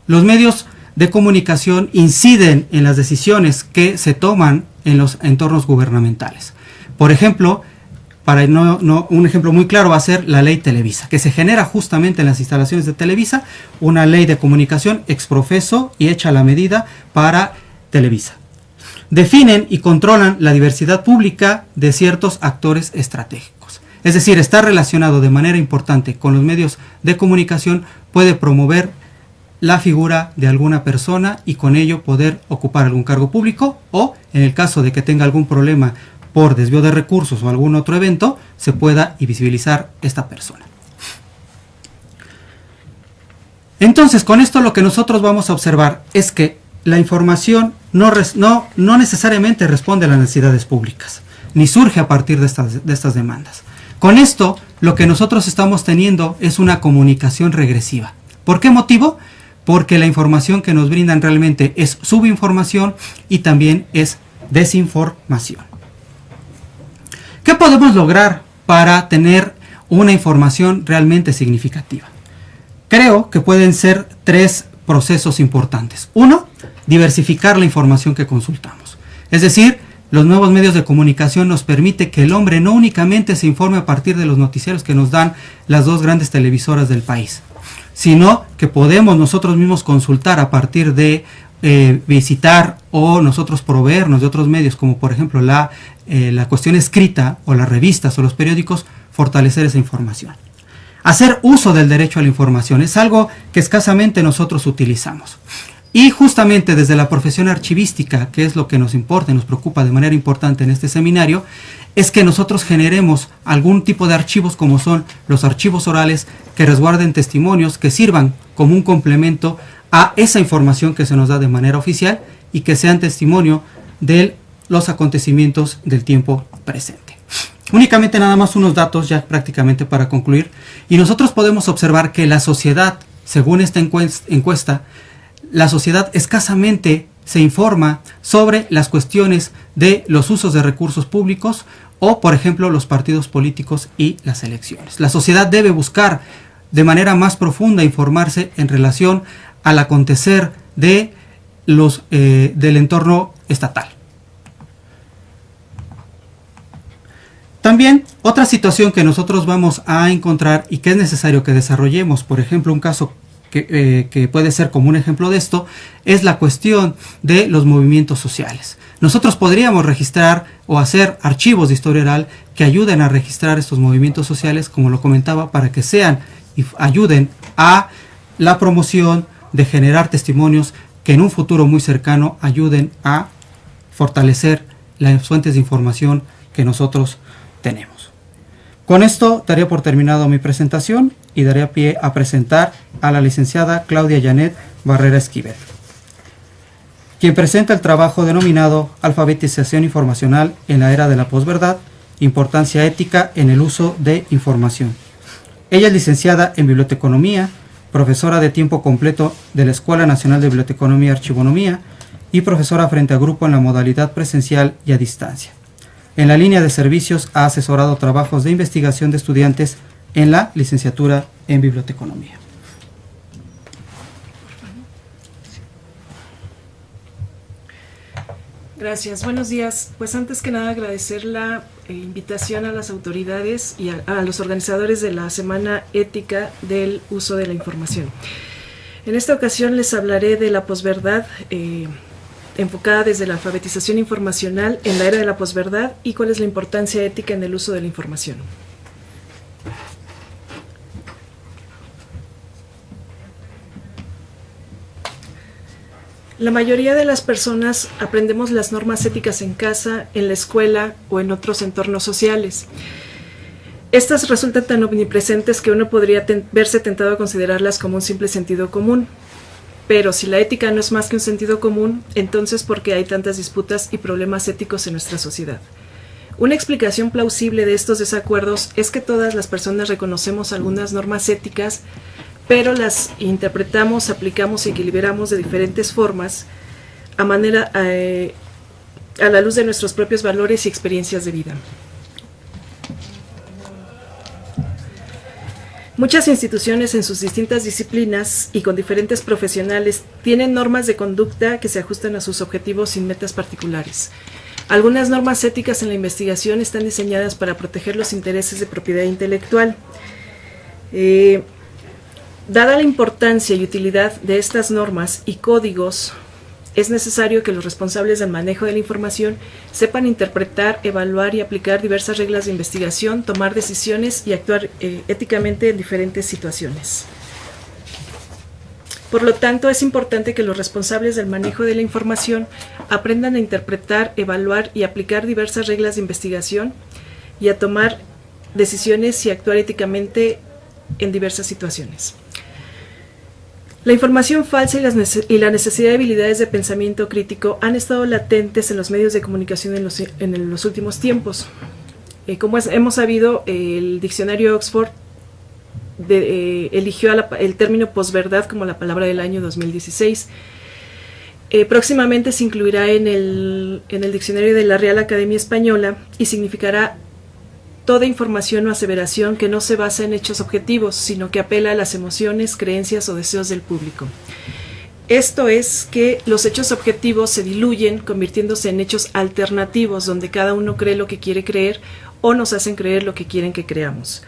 Los medios de comunicación inciden en las decisiones que se toman en los entornos gubernamentales. Por ejemplo, un ejemplo muy claro va a ser la ley Televisa, que se genera justamente en las instalaciones de Televisa, una ley de comunicación exprofeso y hecha a la medida para Televisa. Definen y controlan la diversidad pública de ciertos actores estratégicos. Es decir, está relacionado de manera importante con los medios de comunicación, puede promover la figura de alguna persona y con ello poder ocupar algún cargo público o, en el caso de que tenga algún problema por desvío de recursos o algún otro evento, se pueda visibilizar esta persona. Entonces, con esto lo que nosotros vamos a observar es que la información no necesariamente responde a las necesidades públicas, ni surge a partir de estas demandas. Con esto, lo que nosotros estamos teniendo es una comunicación regresiva. ¿Por qué motivo? Porque la información que nos brindan realmente es subinformación y también es desinformación. ¿Qué podemos lograr para tener una información realmente significativa? Creo que pueden ser 3 procesos importantes. 1, diversificar la información que consultamos. Es decir, los nuevos medios de comunicación nos permite que el hombre no únicamente se informe a partir de los noticieros que nos dan las 2 grandes televisoras del país, sino que podemos nosotros mismos consultar a partir de visitar o nosotros proveernos de otros medios, como por ejemplo la cuestión escrita o las revistas o los periódicos, fortalecer esa información. Hacer uso del derecho a la información es algo que escasamente nosotros utilizamos. Y justamente desde la profesión archivística, que es lo que nos importa y nos preocupa de manera importante en este seminario, es que nosotros generemos algún tipo de archivos como son los archivos orales que resguarden testimonios, que sirvan como un complemento a esa información que se nos da de manera oficial y que sean testimonio de los acontecimientos del tiempo presente. Únicamente nada más unos datos ya prácticamente para concluir, y nosotros podemos observar que la sociedad, según esta encuesta, la sociedad escasamente se informa sobre las cuestiones de los usos de recursos públicos o, por ejemplo, los partidos políticos y las elecciones. La sociedad debe buscar de manera más profunda informarse en relación al acontecer de del entorno estatal. También otra situación que nosotros vamos a encontrar y que es necesario que desarrollemos, por ejemplo, un caso que puede ser como un ejemplo de esto, es la cuestión de los movimientos sociales. Nosotros podríamos registrar o hacer archivos de historia oral que ayuden a registrar estos movimientos sociales, como lo comentaba, para que sean y ayuden a la promoción de generar testimonios que en un futuro muy cercano ayuden a fortalecer las fuentes de información que nosotros tenemos. Con esto daría por terminado mi presentación y daría pie a presentar a la licenciada Claudia Janet Barrera Esquivel, quien presenta el trabajo denominado Alfabetización informacional en la era de la posverdad, importancia ética en el uso de información. Ella es licenciada en Biblioteconomía, profesora de tiempo completo de la Escuela Nacional de Biblioteconomía y Archivonomía y profesora frente a grupo en la modalidad presencial y a distancia. En la línea de servicios ha asesorado trabajos de investigación de estudiantes en la licenciatura en Biblioteconomía. Gracias, buenos días. Pues antes que nada agradecer la invitación a las autoridades y a los organizadores de la Semana Ética del Uso de la Información. En esta ocasión les hablaré de la posverdad, enfocada desde la alfabetización informacional en la era de la posverdad y cuál es la importancia ética en el uso de la información. La mayoría de las personas aprendemos las normas éticas en casa, en la escuela o en otros entornos sociales. Estas resultan tan omnipresentes que uno podría verse tentado a considerarlas como un simple sentido común. Pero si la ética no es más que un sentido común, entonces ¿por qué hay tantas disputas y problemas éticos en nuestra sociedad? Una explicación plausible de estos desacuerdos es que todas las personas reconocemos algunas normas éticas, pero las interpretamos, aplicamos y equilibramos de diferentes formas a la luz de nuestros propios valores y experiencias de vida. Muchas instituciones en sus distintas disciplinas y con diferentes profesionales tienen normas de conducta que se ajustan a sus objetivos sin metas particulares. Algunas normas éticas en la investigación están diseñadas para proteger los intereses de propiedad intelectual. Dada la importancia y utilidad de estas normas y códigos, es necesario que los responsables del manejo de la información sepan interpretar, evaluar y aplicar diversas reglas de investigación, tomar decisiones y actuar éticamente en diferentes situaciones. Por lo tanto, es importante que los responsables del manejo de la información aprendan a interpretar, evaluar y aplicar diversas reglas de investigación y a tomar decisiones y actuar éticamente en diversas situaciones. La información falsa y la necesidad de habilidades de pensamiento crítico han estado latentes en los medios de comunicación en los últimos tiempos. Como hemos sabido, el diccionario Oxford eligió el término posverdad como la palabra del año 2016. Próximamente se incluirá en el diccionario de la Real Academia Española y significará toda información o aseveración que no se basa en hechos objetivos, sino que apela a las emociones, creencias o deseos del público. Esto es que los hechos objetivos se diluyen, convirtiéndose en hechos alternativos, donde cada uno cree lo que quiere creer o nos hacen creer lo que quieren que creamos,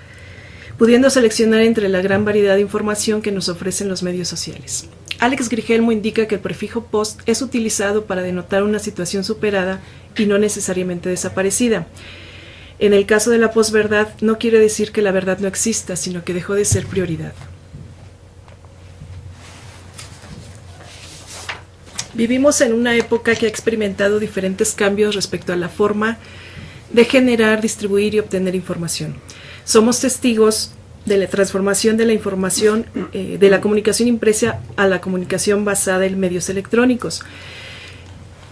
pudiendo seleccionar entre la gran variedad de información que nos ofrecen los medios sociales. Alex Grigelmo indica que el prefijo post es utilizado para denotar una situación superada y no necesariamente desaparecida. En el caso de la posverdad, no quiere decir que la verdad no exista, sino que dejó de ser prioridad. Vivimos en una época que ha experimentado diferentes cambios respecto a la forma de generar, distribuir y obtener información. Somos testigos de la transformación de la información, de la comunicación impresa a la comunicación basada en medios electrónicos.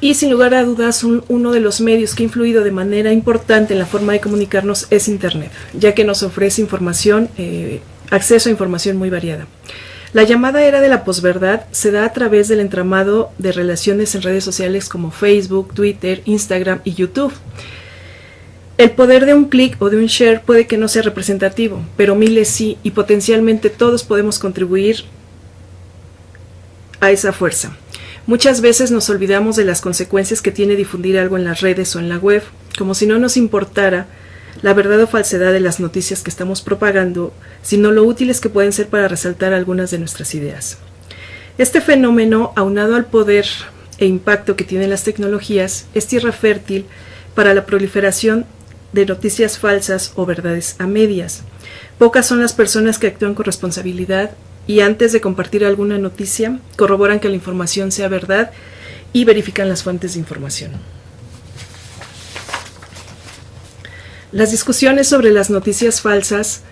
Y sin lugar a dudas, uno de los medios que ha influido de manera importante en la forma de comunicarnos es Internet, ya que nos ofrece información, acceso a información muy variada. La llamada era de la posverdad se da a través del entramado de relaciones en redes sociales como Facebook, Twitter, Instagram y YouTube. El poder de un clic o de un share puede que no sea representativo, pero miles sí, y potencialmente todos podemos contribuir a esa fuerza. Muchas veces nos olvidamos de las consecuencias que tiene difundir algo en las redes o en la web, como si no nos importara la verdad o falsedad de las noticias que estamos propagando, sino lo útiles que pueden ser para resaltar algunas de nuestras ideas. Este fenómeno, aunado al poder e impacto que tienen las tecnologías, es tierra fértil para la proliferación de noticias falsas o verdades a medias. Pocas son las personas que actúan con responsabilidad y antes de compartir alguna noticia, corroboran que la información sea verdad y verifican las fuentes de información. Las discusiones sobre las noticias falsas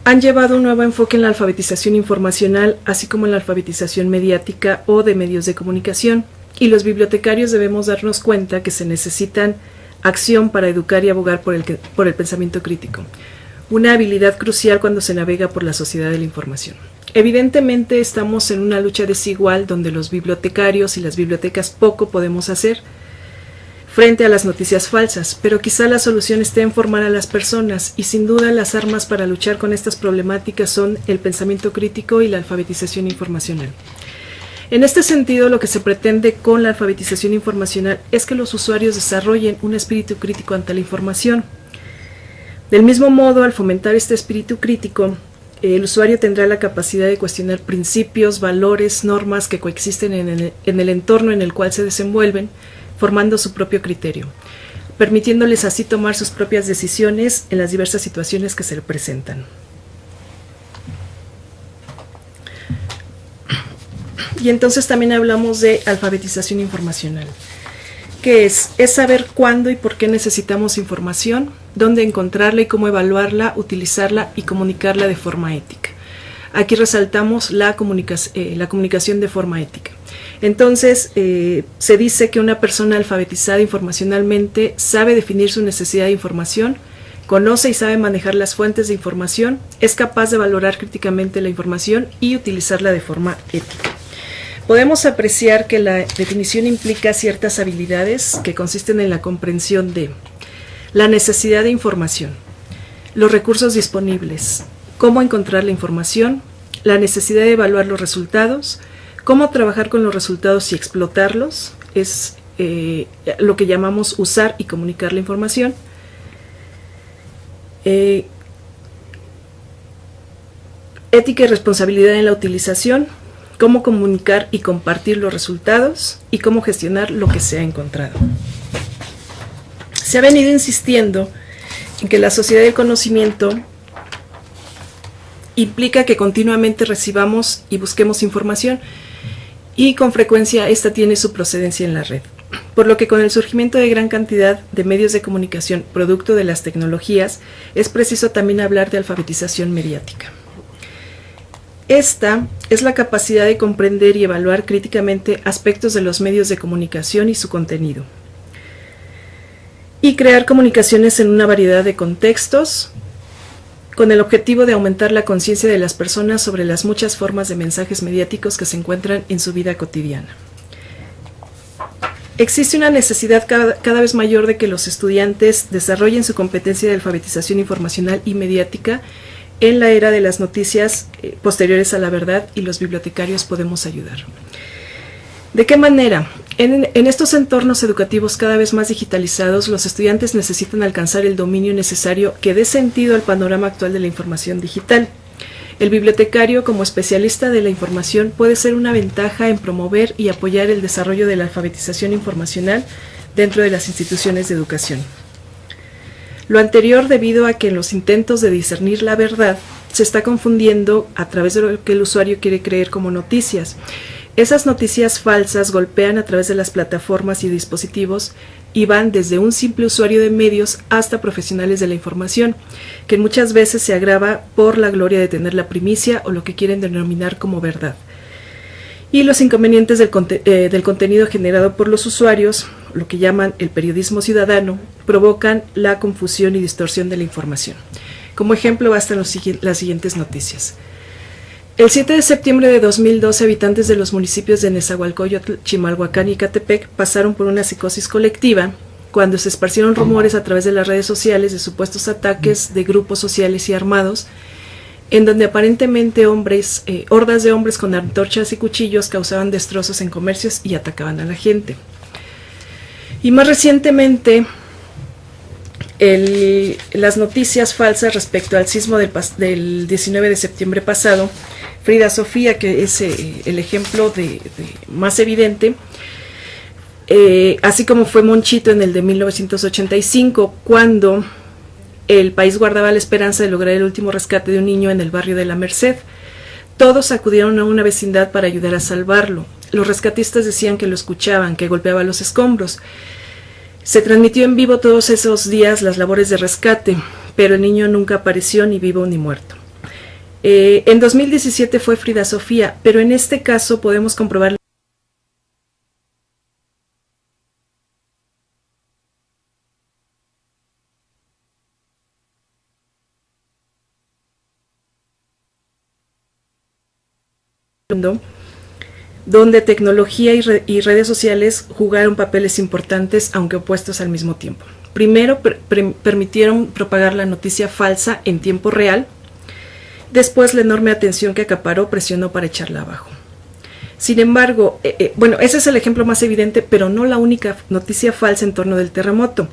han llevado un nuevo enfoque en la alfabetización informacional, así como en la alfabetización mediática o de medios de comunicación, y los bibliotecarios debemos darnos cuenta que se necesitan acción para educar y abogar por el pensamiento crítico, una habilidad crucial cuando se navega por la sociedad de la información. Evidentemente estamos en una lucha desigual donde los bibliotecarios y las bibliotecas poco podemos hacer frente a las noticias falsas, pero quizá la solución esté en formar a las personas y sin duda las armas para luchar con estas problemáticas son el pensamiento crítico y la alfabetización informacional. En este sentido, lo que se pretende con la alfabetización informacional es que los usuarios desarrollen un espíritu crítico ante la información. Del mismo modo, al fomentar este espíritu crítico, el usuario tendrá la capacidad de cuestionar principios, valores, normas que coexisten en el entorno en el cual se desenvuelven, formando su propio criterio, permitiéndoles así tomar sus propias decisiones en las diversas situaciones que se le presentan. Y entonces también hablamos de alfabetización informacional, que es saber cuándo y por qué necesitamos información, dónde encontrarla y cómo evaluarla, utilizarla y comunicarla de forma ética. Aquí resaltamos la comunicación de forma ética. Entonces, se dice que una persona alfabetizada informacionalmente sabe definir su necesidad de información, conoce y sabe manejar las fuentes de información, es capaz de valorar críticamente la información y utilizarla de forma ética. Podemos apreciar que la definición implica ciertas habilidades que consisten en la comprensión de la necesidad de información, los recursos disponibles, cómo encontrar la información, la necesidad de evaluar los resultados, cómo trabajar con los resultados y explotarlos, es lo que llamamos usar y comunicar la información. Ética y responsabilidad en la utilización, cómo comunicar y compartir los resultados y cómo gestionar lo que se ha encontrado. Se ha venido insistiendo en que la sociedad del conocimiento implica que continuamente recibamos y busquemos información y con frecuencia esta tiene su procedencia en la red. Por lo que con el surgimiento de gran cantidad de medios de comunicación producto de las tecnologías, es preciso también hablar de alfabetización mediática. Esta es la capacidad de comprender y evaluar críticamente aspectos de los medios de comunicación y su contenido, y crear comunicaciones en una variedad de contextos, con el objetivo de aumentar la conciencia de las personas sobre las muchas formas de mensajes mediáticos que se encuentran en su vida cotidiana. Existe una necesidad cada vez mayor de que los estudiantes desarrollen su competencia de alfabetización informacional y mediática en la era de las noticias posteriores a la verdad, y los bibliotecarios podemos ayudar. ¿De qué manera? En estos entornos educativos cada vez más digitalizados, los estudiantes necesitan alcanzar el dominio necesario que dé sentido al panorama actual de la información digital. El bibliotecario, como especialista de la información, puede ser una ventaja en promover y apoyar el desarrollo de la alfabetización informacional dentro de las instituciones de educación. Lo anterior debido a que en los intentos de discernir la verdad se está confundiendo a través de lo que el usuario quiere creer como noticias, Esas noticias falsas golpean a través de las plataformas y dispositivos y van desde un simple usuario de medios hasta profesionales de la información, que muchas veces se agrava por la gloria de tener la primicia o lo que quieren denominar como verdad. Y los inconvenientes del contenido generado por los usuarios, lo que llaman el periodismo ciudadano, provocan la confusión y distorsión de la información. Como ejemplo bastan las siguientes noticias. El 7 de septiembre de 2012, habitantes de los municipios de Nezahualcóyotl, Chimalhuacán y Ecatepec pasaron por una psicosis colectiva cuando se esparcieron rumores a través de las redes sociales de supuestos ataques de grupos sociales y armados, en donde aparentemente hordas de hombres con antorchas y cuchillos causaban destrozos en comercios y atacaban a la gente. Y más recientemente, las noticias falsas respecto al sismo del 19 de septiembre pasado, Frida Sofía, que es el ejemplo más evidente, así como fue Monchito en el de 1985, cuando el país guardaba la esperanza de lograr el último rescate de un niño en el barrio de La Merced. Todos acudieron a una vecindad para ayudar a salvarlo. Los rescatistas decían que lo escuchaban, que golpeaba los escombros. Se transmitió en vivo todos esos días las labores de rescate, pero el niño nunca apareció ni vivo ni muerto. En 2017 fue Frida Sofía, pero en este caso podemos comprobar donde tecnología y redes sociales jugaron papeles importantes, aunque opuestos al mismo tiempo. Primero, permitieron propagar la noticia falsa en tiempo real. Después, la enorme atención que acaparó presionó para echarla abajo. Sin embargo, ese es el ejemplo más evidente, pero no la única noticia falsa en torno del terremoto.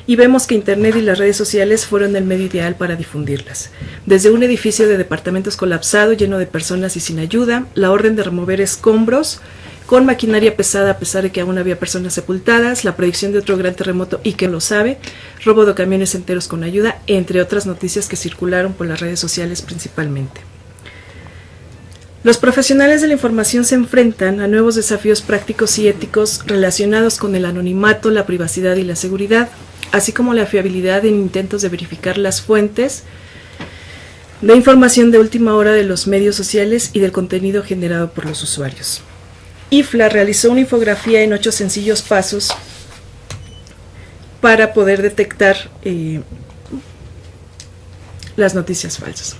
Y vemos que Internet y las redes sociales fueron el medio ideal para difundirlas. Desde un edificio de departamentos colapsado, lleno de personas y sin ayuda, la orden de remover escombros con maquinaria pesada a pesar de que aún había personas sepultadas, la predicción de otro gran terremoto y que lo sabe, robo de camiones enteros con ayuda, entre otras noticias que circularon por las redes sociales principalmente. Los profesionales de la información se enfrentan a nuevos desafíos prácticos y éticos relacionados con el anonimato, la privacidad y la seguridad, así como la fiabilidad en intentos de verificar las fuentes de información de última hora de los medios sociales y del contenido generado por los usuarios. IFLA realizó una infografía en 8 sencillos pasos para poder detectar las noticias falsas.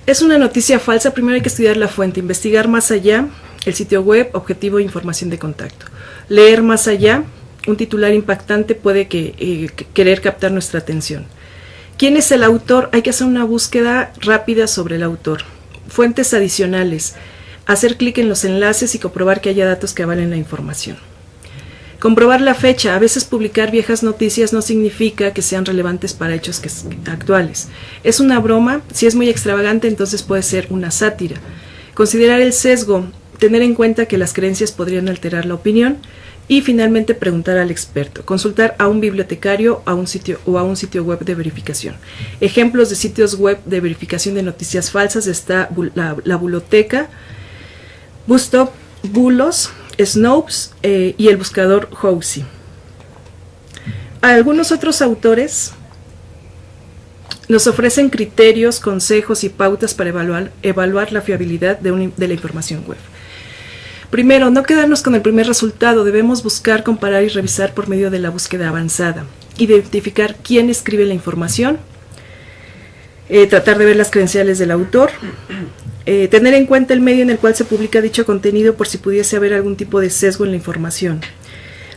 Es una noticia falsa, primero hay que estudiar la fuente, investigar más allá, el sitio web, objetivo e información de contacto. Leer más allá, un titular impactante puede querer captar nuestra atención. ¿Quién es el autor? Hay que hacer una búsqueda rápida sobre el autor. Fuentes adicionales, hacer clic en los enlaces y comprobar que haya datos que avalen la información. Comprobar la fecha. A veces publicar viejas noticias no significa que sean relevantes para hechos actuales. Es una broma, si es muy extravagante entonces puede ser una sátira. Considerar el sesgo, tener en cuenta que las creencias podrían alterar la opinión y finalmente preguntar al experto. Consultar a un bibliotecario a un sitio web de verificación. Ejemplos de sitios web de verificación de noticias falsas está la Buloteca, Bustop, Bulos, Snopes y el buscador Housey. Algunos otros autores nos ofrecen criterios, consejos y pautas para evaluar la fiabilidad de la información web. Primero, no quedarnos con el primer resultado, debemos buscar, comparar y revisar por medio de la búsqueda avanzada. Identificar quién escribe la información, tratar de ver las credenciales del autor, tener en cuenta el medio en el cual se publica dicho contenido por si pudiese haber algún tipo de sesgo en la información.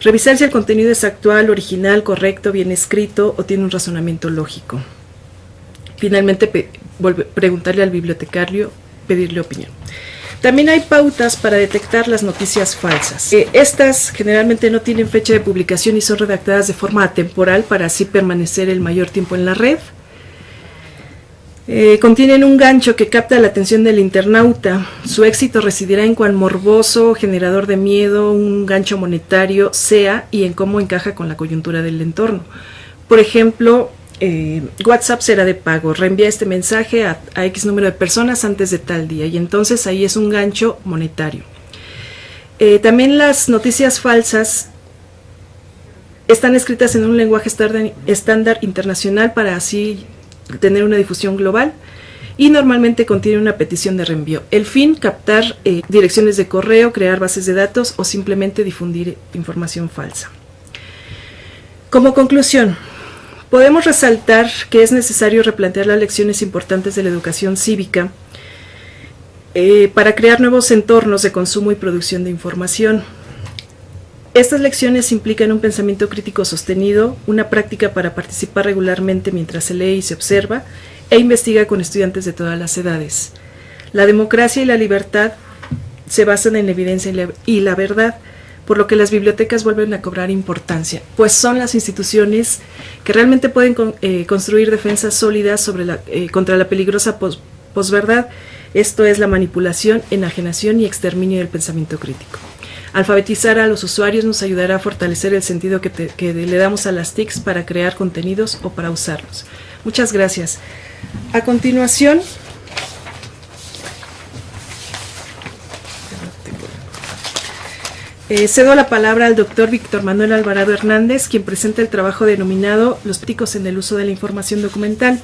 Revisar si el contenido es actual, original, correcto, bien escrito o tiene un razonamiento lógico. Finalmente, preguntarle al bibliotecario, pedirle opinión. También hay pautas para detectar las noticias falsas. Estas generalmente no tienen fecha de publicación y son redactadas de forma atemporal para así permanecer el mayor tiempo en la red. Contienen un gancho que capta la atención del internauta. Su éxito residirá en cuán morboso, generador de miedo, un gancho monetario sea y en cómo encaja con la coyuntura del entorno. Por ejemplo, WhatsApp será de pago, reenvía este mensaje a X número de personas antes de tal día y entonces ahí es un gancho monetario. También las noticias falsas están escritas en un lenguaje estándar internacional para así tener una difusión global y normalmente contiene una petición de reenvío. El fin, captar direcciones de correo, crear bases de datos o simplemente difundir información falsa. Como conclusión, podemos resaltar que es necesario replantear las lecciones importantes de la educación cívica para crear nuevos entornos de consumo y producción de información. Estas lecciones implican un pensamiento crítico sostenido, una práctica para participar regularmente mientras se lee y se observa, e investiga con estudiantes de todas las edades. La democracia y la libertad se basan en la evidencia y la verdad, por lo que las bibliotecas vuelven a cobrar importancia, pues son las instituciones que realmente pueden construir defensas sólidas contra la peligrosa posverdad, esto es la manipulación, enajenación y exterminio del pensamiento crítico. Alfabetizar a los usuarios nos ayudará a fortalecer el sentido que le damos a las TICs para crear contenidos o para usarlos. Muchas gracias. A continuación, cedo la palabra al doctor Víctor Manuel Alvarado Hernández, quien presenta el trabajo denominado Los críticos en el uso de la información documental.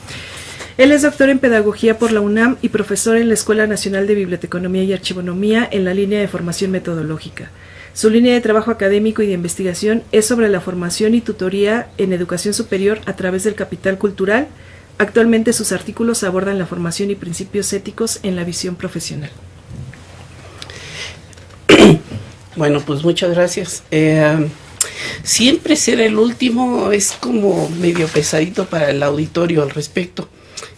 Él es doctor en Pedagogía por la UNAM y profesor en la Escuela Nacional de Biblioteconomía y Archivonomía en la línea de formación metodológica. Su línea de trabajo académico y de investigación es sobre la formación y tutoría en educación superior a través del capital cultural. Actualmente sus artículos abordan la formación y principios éticos en la visión profesional. Bueno, pues muchas gracias. Siempre ser el último es como medio pesadito para el auditorio al respecto.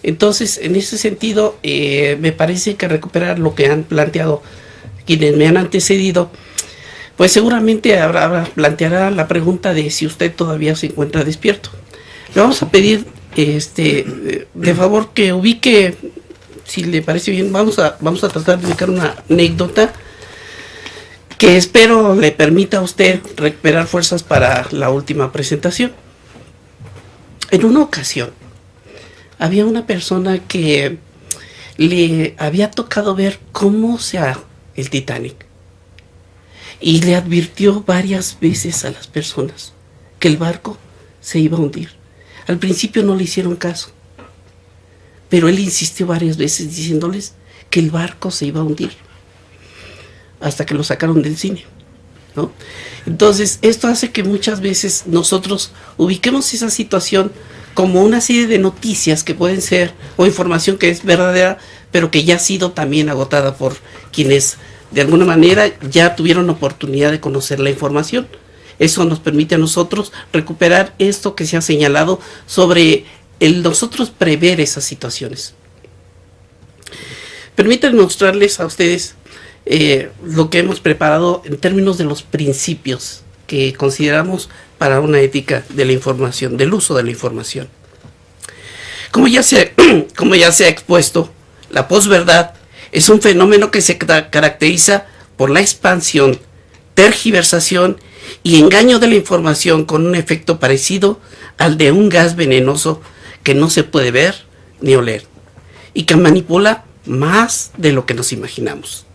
Entonces, en ese sentido, me parece que recuperar lo que han planteado quienes me han antecedido, pues seguramente planteará la pregunta de si usted todavía se encuentra despierto. Le vamos a pedir, de favor, que ubique, si le parece bien, vamos a tratar de ubicar una anécdota que espero le permita a usted recuperar fuerzas para la última presentación. En una ocasión, había una persona que le había tocado ver cómo se hace el Titanic y le advirtió varias veces a las personas que el barco se iba a hundir. Al principio no le hicieron caso, pero él insistió varias veces diciéndoles que el barco se iba a hundir, hasta que lo sacaron del cine, ¿no? Entonces, esto hace que muchas veces nosotros ubiquemos esa situación como una serie de noticias que pueden ser, o información que es verdadera, pero que ya ha sido también agotada por quienes de alguna manera ya tuvieron oportunidad de conocer la información. Eso nos permite a nosotros recuperar esto que se ha señalado sobre nosotros prever esas situaciones. Permítanme mostrarles a ustedes lo que hemos preparado en términos de los principios que consideramos para una ética de la información, del uso de la información. Como ya se ha expuesto, la posverdad es un fenómeno que se caracteriza por la expansión, tergiversación y engaño de la información con un efecto parecido al de un gas venenoso que no se puede ver ni oler y que manipula más de lo que nos imaginamos.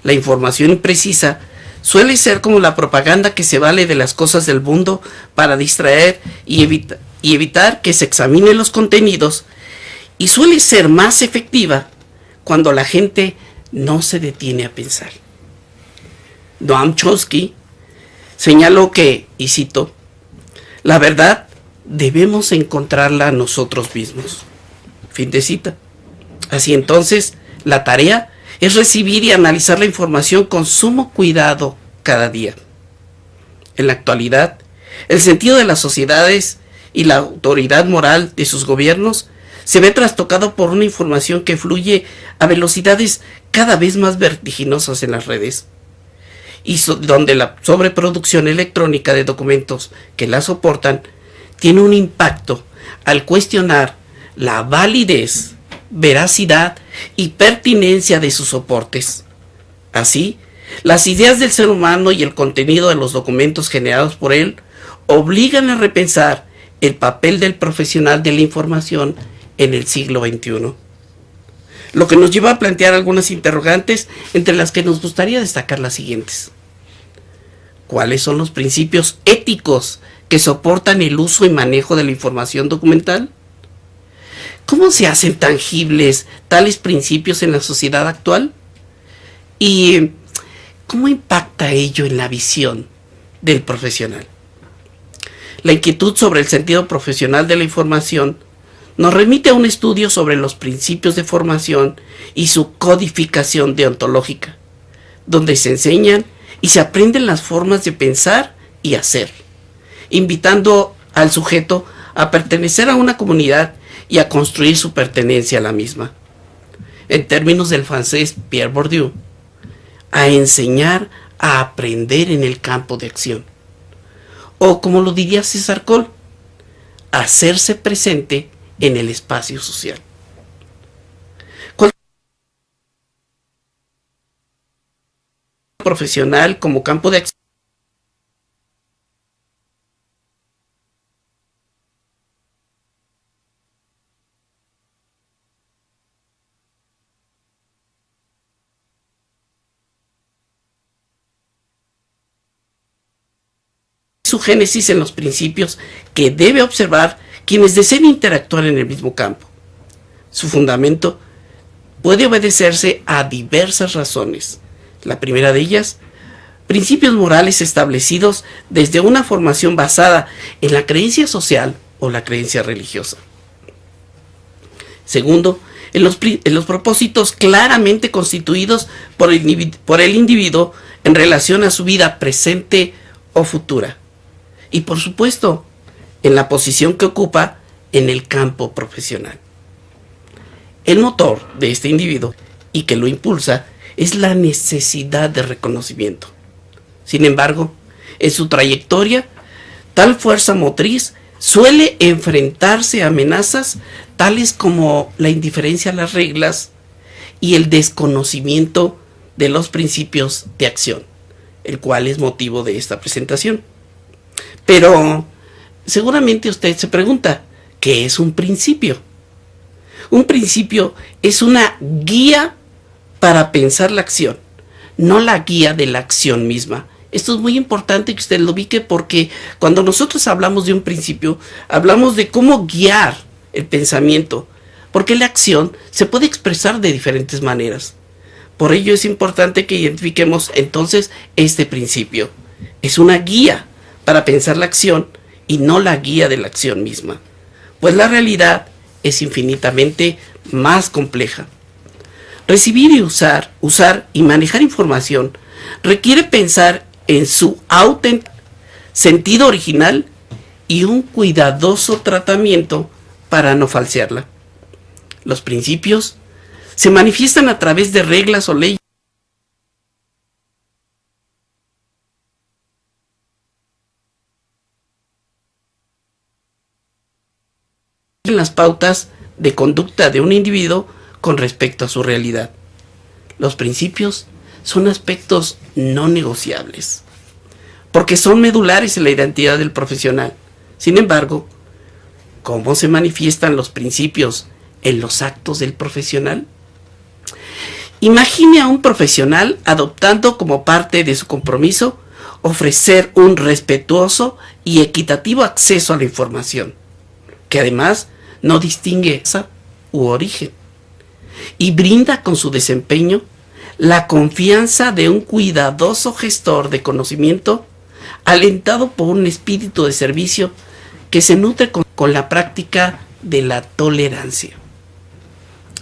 La información imprecisa suele ser como la propaganda que se vale de las cosas del mundo para distraer y evitar que se examinen los contenidos, y suele ser más efectiva cuando la gente no se detiene a pensar. Noam Chomsky señaló que, y cito, la verdad debemos encontrarla nosotros mismos. Fin de cita. Así entonces, la tarea es recibir y analizar la información con sumo cuidado cada día. En la actualidad, el sentido de las sociedades y la autoridad moral de sus gobiernos se ve trastocado por una información que fluye a velocidades cada vez más vertiginosas en las redes, y donde la sobreproducción electrónica de documentos que la soportan tiene un impacto al cuestionar la validez, veracidad y pertinencia de sus soportes. Así, las ideas del ser humano y el contenido de los documentos generados por él obligan a repensar el papel del profesional de la información en el siglo XXI. lo que nos lleva a plantear algunas interrogantes, entre las que nos gustaría destacar las siguientes. ¿Cuáles son los principios éticos que soportan el uso y manejo de la información documental? ¿Cómo se hacen tangibles tales principios en la sociedad actual? ¿Y cómo impacta ello en la visión del profesional? La inquietud sobre el sentido profesional de la información nos remite a un estudio sobre los principios de formación y su codificación deontológica, donde se enseñan y se aprenden las formas de pensar y hacer, invitando al sujeto a pertenecer a una comunidad y a construir su pertenencia a la misma. En términos del francés Pierre Bourdieu, a enseñar a aprender en el campo de acción. O como lo diría César Coll, hacerse presente en el espacio social. Profesional como campo de acción. Su génesis en los principios que debe observar quienes deseen interactuar en el mismo campo. Su fundamento puede obedecerse a diversas razones. La primera de ellas, principios morales establecidos desde una formación basada en la creencia social o la creencia religiosa. Segundo, en los propósitos claramente constituidos por el individuo en relación a su vida presente o futura. Y por supuesto, en la posición que ocupa en el campo profesional. El motor de este individuo y que lo impulsa es la necesidad de reconocimiento. Sin embargo, en su trayectoria, tal fuerza motriz suele enfrentarse a amenazas tales como la indiferencia a las reglas y el desconocimiento de los principios de acción, el cual es motivo de esta presentación. Pero seguramente usted se pregunta, ¿qué es un principio? Un principio es una guía para pensar la acción, no la guía de la acción misma. Esto es muy importante que usted lo ubique, porque cuando nosotros hablamos de un principio, hablamos de cómo guiar el pensamiento, porque la acción se puede expresar de diferentes maneras. Por ello es importante que identifiquemos entonces este principio. Es una guía para pensar la acción y no la guía de la acción misma, pues la realidad es infinitamente más compleja. Recibir y usar y manejar información requiere pensar en su auténtico sentido original y un cuidadoso tratamiento para no falsearla. Los principios se manifiestan a través de reglas o leyes en las pautas de conducta de un individuo con respecto a su realidad. Los principios son aspectos no negociables, porque son medulares en la identidad del profesional. Sin embargo, ¿cómo se manifiestan los principios en los actos del profesional? Imagine a un profesional adoptando como parte de su compromiso ofrecer un respetuoso y equitativo acceso a la información, que además no distingue raza u origen, y brinda con su desempeño la confianza de un cuidadoso gestor de conocimiento, alentado por un espíritu de servicio que se nutre con la práctica de la tolerancia.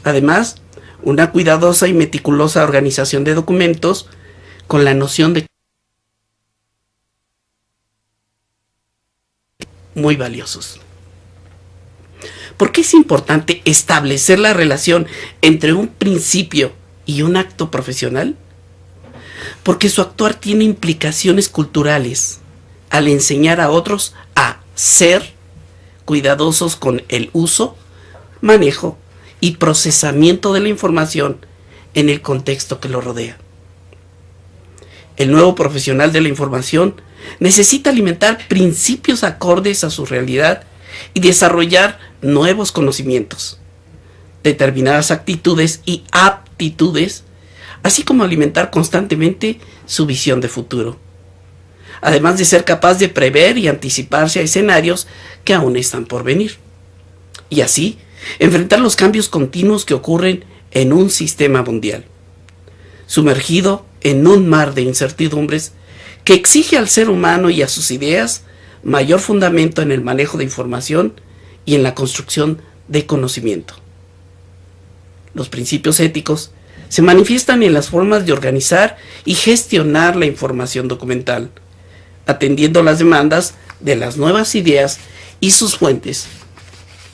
Además, una cuidadosa y meticulosa organización de documentos con la noción de muy valiosos. ¿Por qué es importante establecer la relación entre un principio y un acto profesional? Porque su actuar tiene implicaciones culturales al enseñar a otros a ser cuidadosos con el uso, manejo y procesamiento de la información en el contexto que lo rodea. El nuevo profesional de la información necesita alimentar principios acordes a su realidad y desarrollar nuevos conocimientos. determinadas actitudes y aptitudes, así como alimentar constantemente su visión de futuro, además de ser capaz de prever y anticiparse a escenarios que aún están por venir, y así enfrentar los cambios continuos que ocurren en un sistema mundial, sumergido en un mar de incertidumbres que exige al ser humano y a sus ideas mayor fundamento en el manejo de información y en la construcción de conocimiento. Los principios éticos se manifiestan en las formas de organizar y gestionar la información documental, atendiendo las demandas de las nuevas ideas y sus fuentes,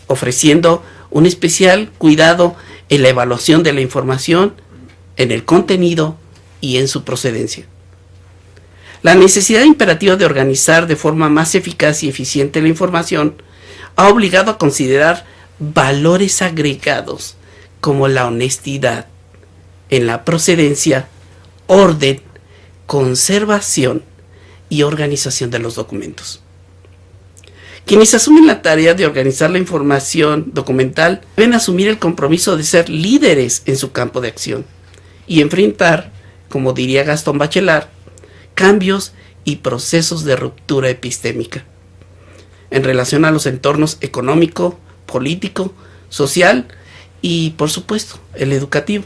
ofreciendo un especial cuidado en la evaluación de la información, en el contenido y en su procedencia. La necesidad imperativa de organizar de forma más eficaz y eficiente la información ha obligado a considerar valores agregados como la honestidad en la procedencia, orden, conservación y organización de los documentos. Quienes asumen la tarea de organizar la información documental deben asumir el compromiso de ser líderes en su campo de acción y enfrentar, como diría Gastón Bachelard, cambios y procesos de ruptura epistémica en relación a los entornos económico, político, social y, por supuesto, el educativo,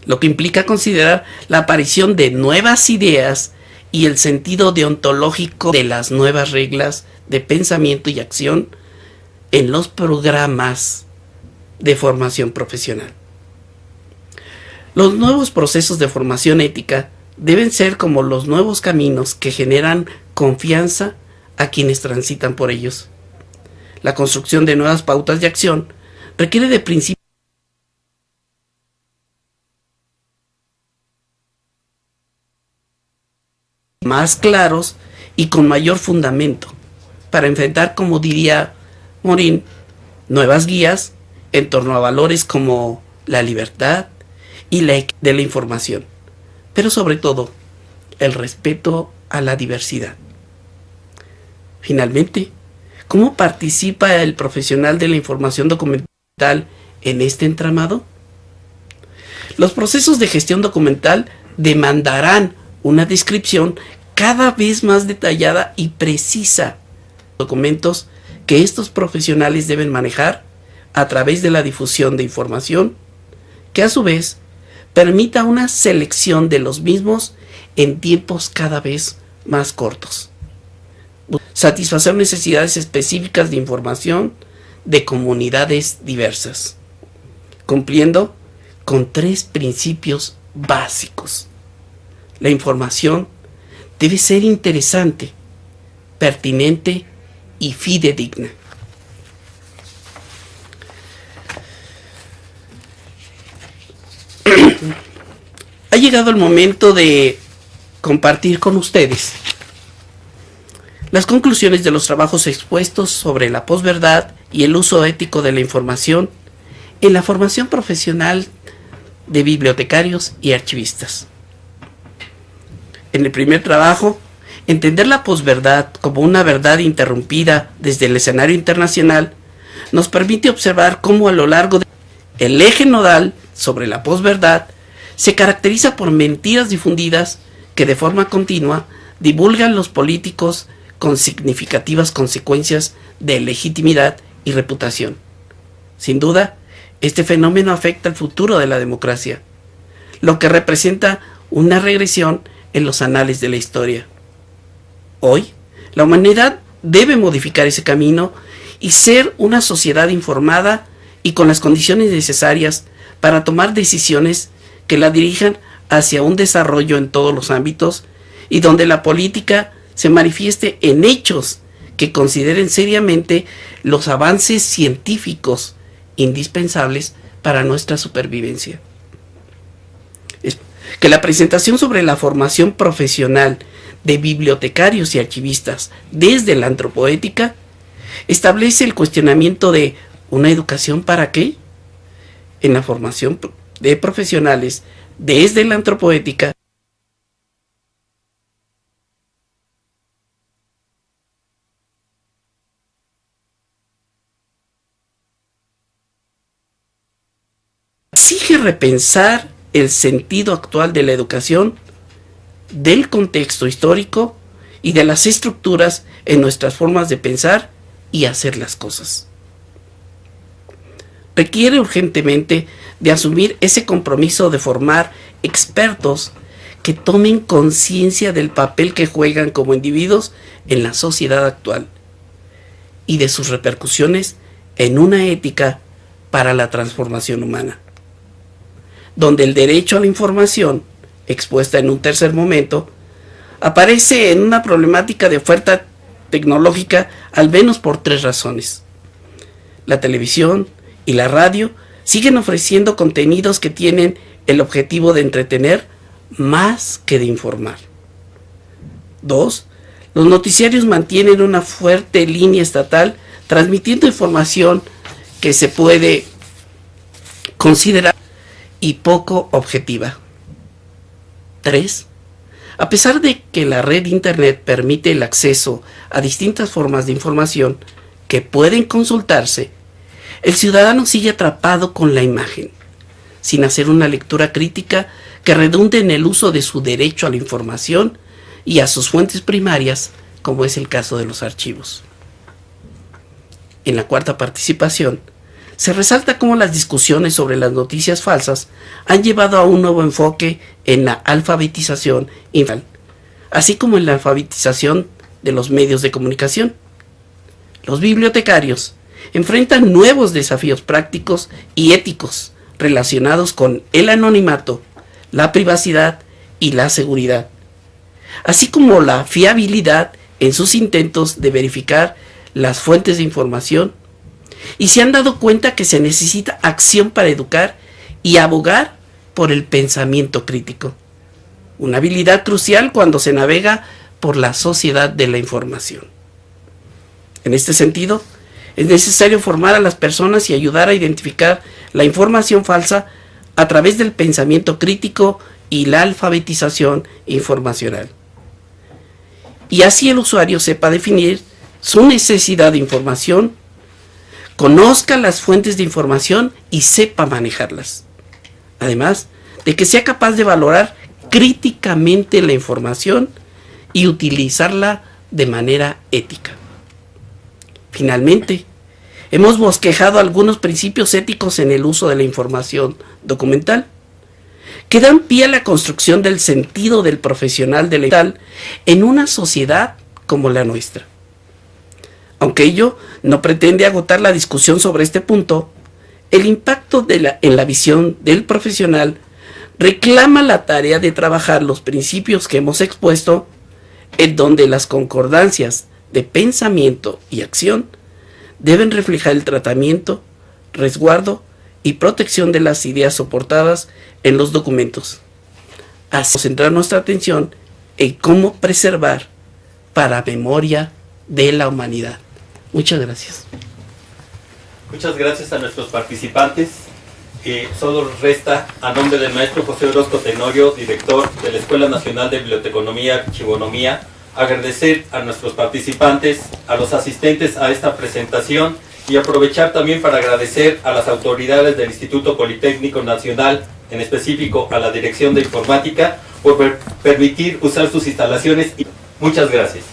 lo que implica considerar la aparición de nuevas ideas y el sentido deontológico de las nuevas reglas de pensamiento y acción en los programas de formación profesional. Los nuevos procesos de formación ética deben ser como los nuevos caminos que generan confianza a quienes transitan por ellos. La construcción de nuevas pautas de acción requiere de principios más claros y con mayor fundamento para enfrentar, como diría Morin, nuevas guías en torno a valores como la libertad y la equidad de la información, pero sobre todo el respeto a la diversidad. Finalmente, ¿cómo participa el profesional de la información documental en este entramado? Los procesos de gestión documental demandarán una descripción cada vez más detallada y precisa de documentos que estos profesionales deben manejar a través de la difusión de información, que a su vez permita una selección de los mismos en tiempos cada vez más cortos. Satisfacer necesidades específicas de información de comunidades diversas, cumpliendo con 3 principios básicos. La información debe ser interesante, pertinente y fidedigna. Ha llegado el momento de compartir con ustedes las conclusiones de los trabajos expuestos sobre la posverdad y el uso ético de la información en la formación profesional de bibliotecarios y archivistas. En el primer trabajo, entender la posverdad como una verdad interrumpida desde el escenario internacional nos permite observar cómo a lo largo del eje nodal sobre la posverdad se caracteriza por mentiras difundidas que de forma continua divulgan los políticos con significativas consecuencias de legitimidad y reputación. Sin duda, este fenómeno afecta el futuro de la democracia, lo que representa una regresión en los anales de la historia. Hoy, la humanidad debe modificar ese camino y ser una sociedad informada y con las condiciones necesarias para tomar decisiones que la dirijan hacia un desarrollo en todos los ámbitos y donde la política se manifieste en hechos que consideren seriamente los avances científicos indispensables para nuestra supervivencia. Que la presentación sobre la formación profesional de bibliotecarios y archivistas desde la antropoética establece el cuestionamiento de ¿una educación para qué? En la formación de profesionales desde la antropoética exige repensar el sentido actual de la educación, del contexto histórico y de las estructuras en nuestras formas de pensar y hacer las cosas. Requiere urgentemente de asumir ese compromiso de formar expertos que tomen conciencia del papel que juegan como individuos en la sociedad actual y de sus repercusiones en una ética para la transformación humana, donde el derecho a la información, expuesta en un tercer momento, aparece en una problemática de oferta tecnológica al menos por 3 razones. La televisión y la radio siguen ofreciendo contenidos que tienen el objetivo de entretener más que de informar. 2. Los noticiarios mantienen una fuerte línea estatal transmitiendo información que se puede considerar y poco objetiva. 3. A pesar de que la red Internet permite el acceso a distintas formas de información que pueden consultarse, el ciudadano sigue atrapado con la imagen, sin hacer una lectura crítica que redunde en el uso de su derecho a la información y a sus fuentes primarias, como es el caso de los archivos. En la cuarta participación, se resalta cómo las discusiones sobre las noticias falsas han llevado a un nuevo enfoque en la alfabetización infantil, así como en la alfabetización de los medios de comunicación. Los bibliotecarios enfrentan nuevos desafíos prácticos y éticos relacionados con el anonimato, la privacidad y la seguridad, así como la fiabilidad en sus intentos de verificar las fuentes de información, y se han dado cuenta que se necesita acción para educar y abogar por el pensamiento crítico, una habilidad crucial cuando se navega por la sociedad de la información. En este sentido, es necesario formar a las personas y ayudar a identificar la información falsa a través del pensamiento crítico y la alfabetización informacional. Y así el usuario sepa definir su necesidad de información, conozca las fuentes de información y sepa manejarlas. Además de que sea capaz de valorar críticamente la información y utilizarla de manera ética. Finalmente, hemos bosquejado algunos principios éticos en el uso de la información documental, que dan pie a la construcción del sentido del profesional de la información en una sociedad como la nuestra. Aunque ello no pretende agotar la discusión sobre este punto, el impacto en la visión del profesional reclama la tarea de trabajar los principios que hemos expuesto, en donde las concordancias de pensamiento y acción deben reflejar el tratamiento, resguardo y protección de las ideas soportadas en los documentos, así centrar nuestra atención en cómo preservar para memoria de la humanidad. Muchas gracias. Muchas gracias a nuestros participantes. Solo resta, a nombre del maestro José Orozco Tenorio, director de la Escuela Nacional de Biblioteconomía y Archivonomía, agradecer a nuestros participantes, a los asistentes a esta presentación y aprovechar también para agradecer a las autoridades del Instituto Politécnico Nacional, en específico a la Dirección de Informática, por permitir usar sus instalaciones. Muchas gracias.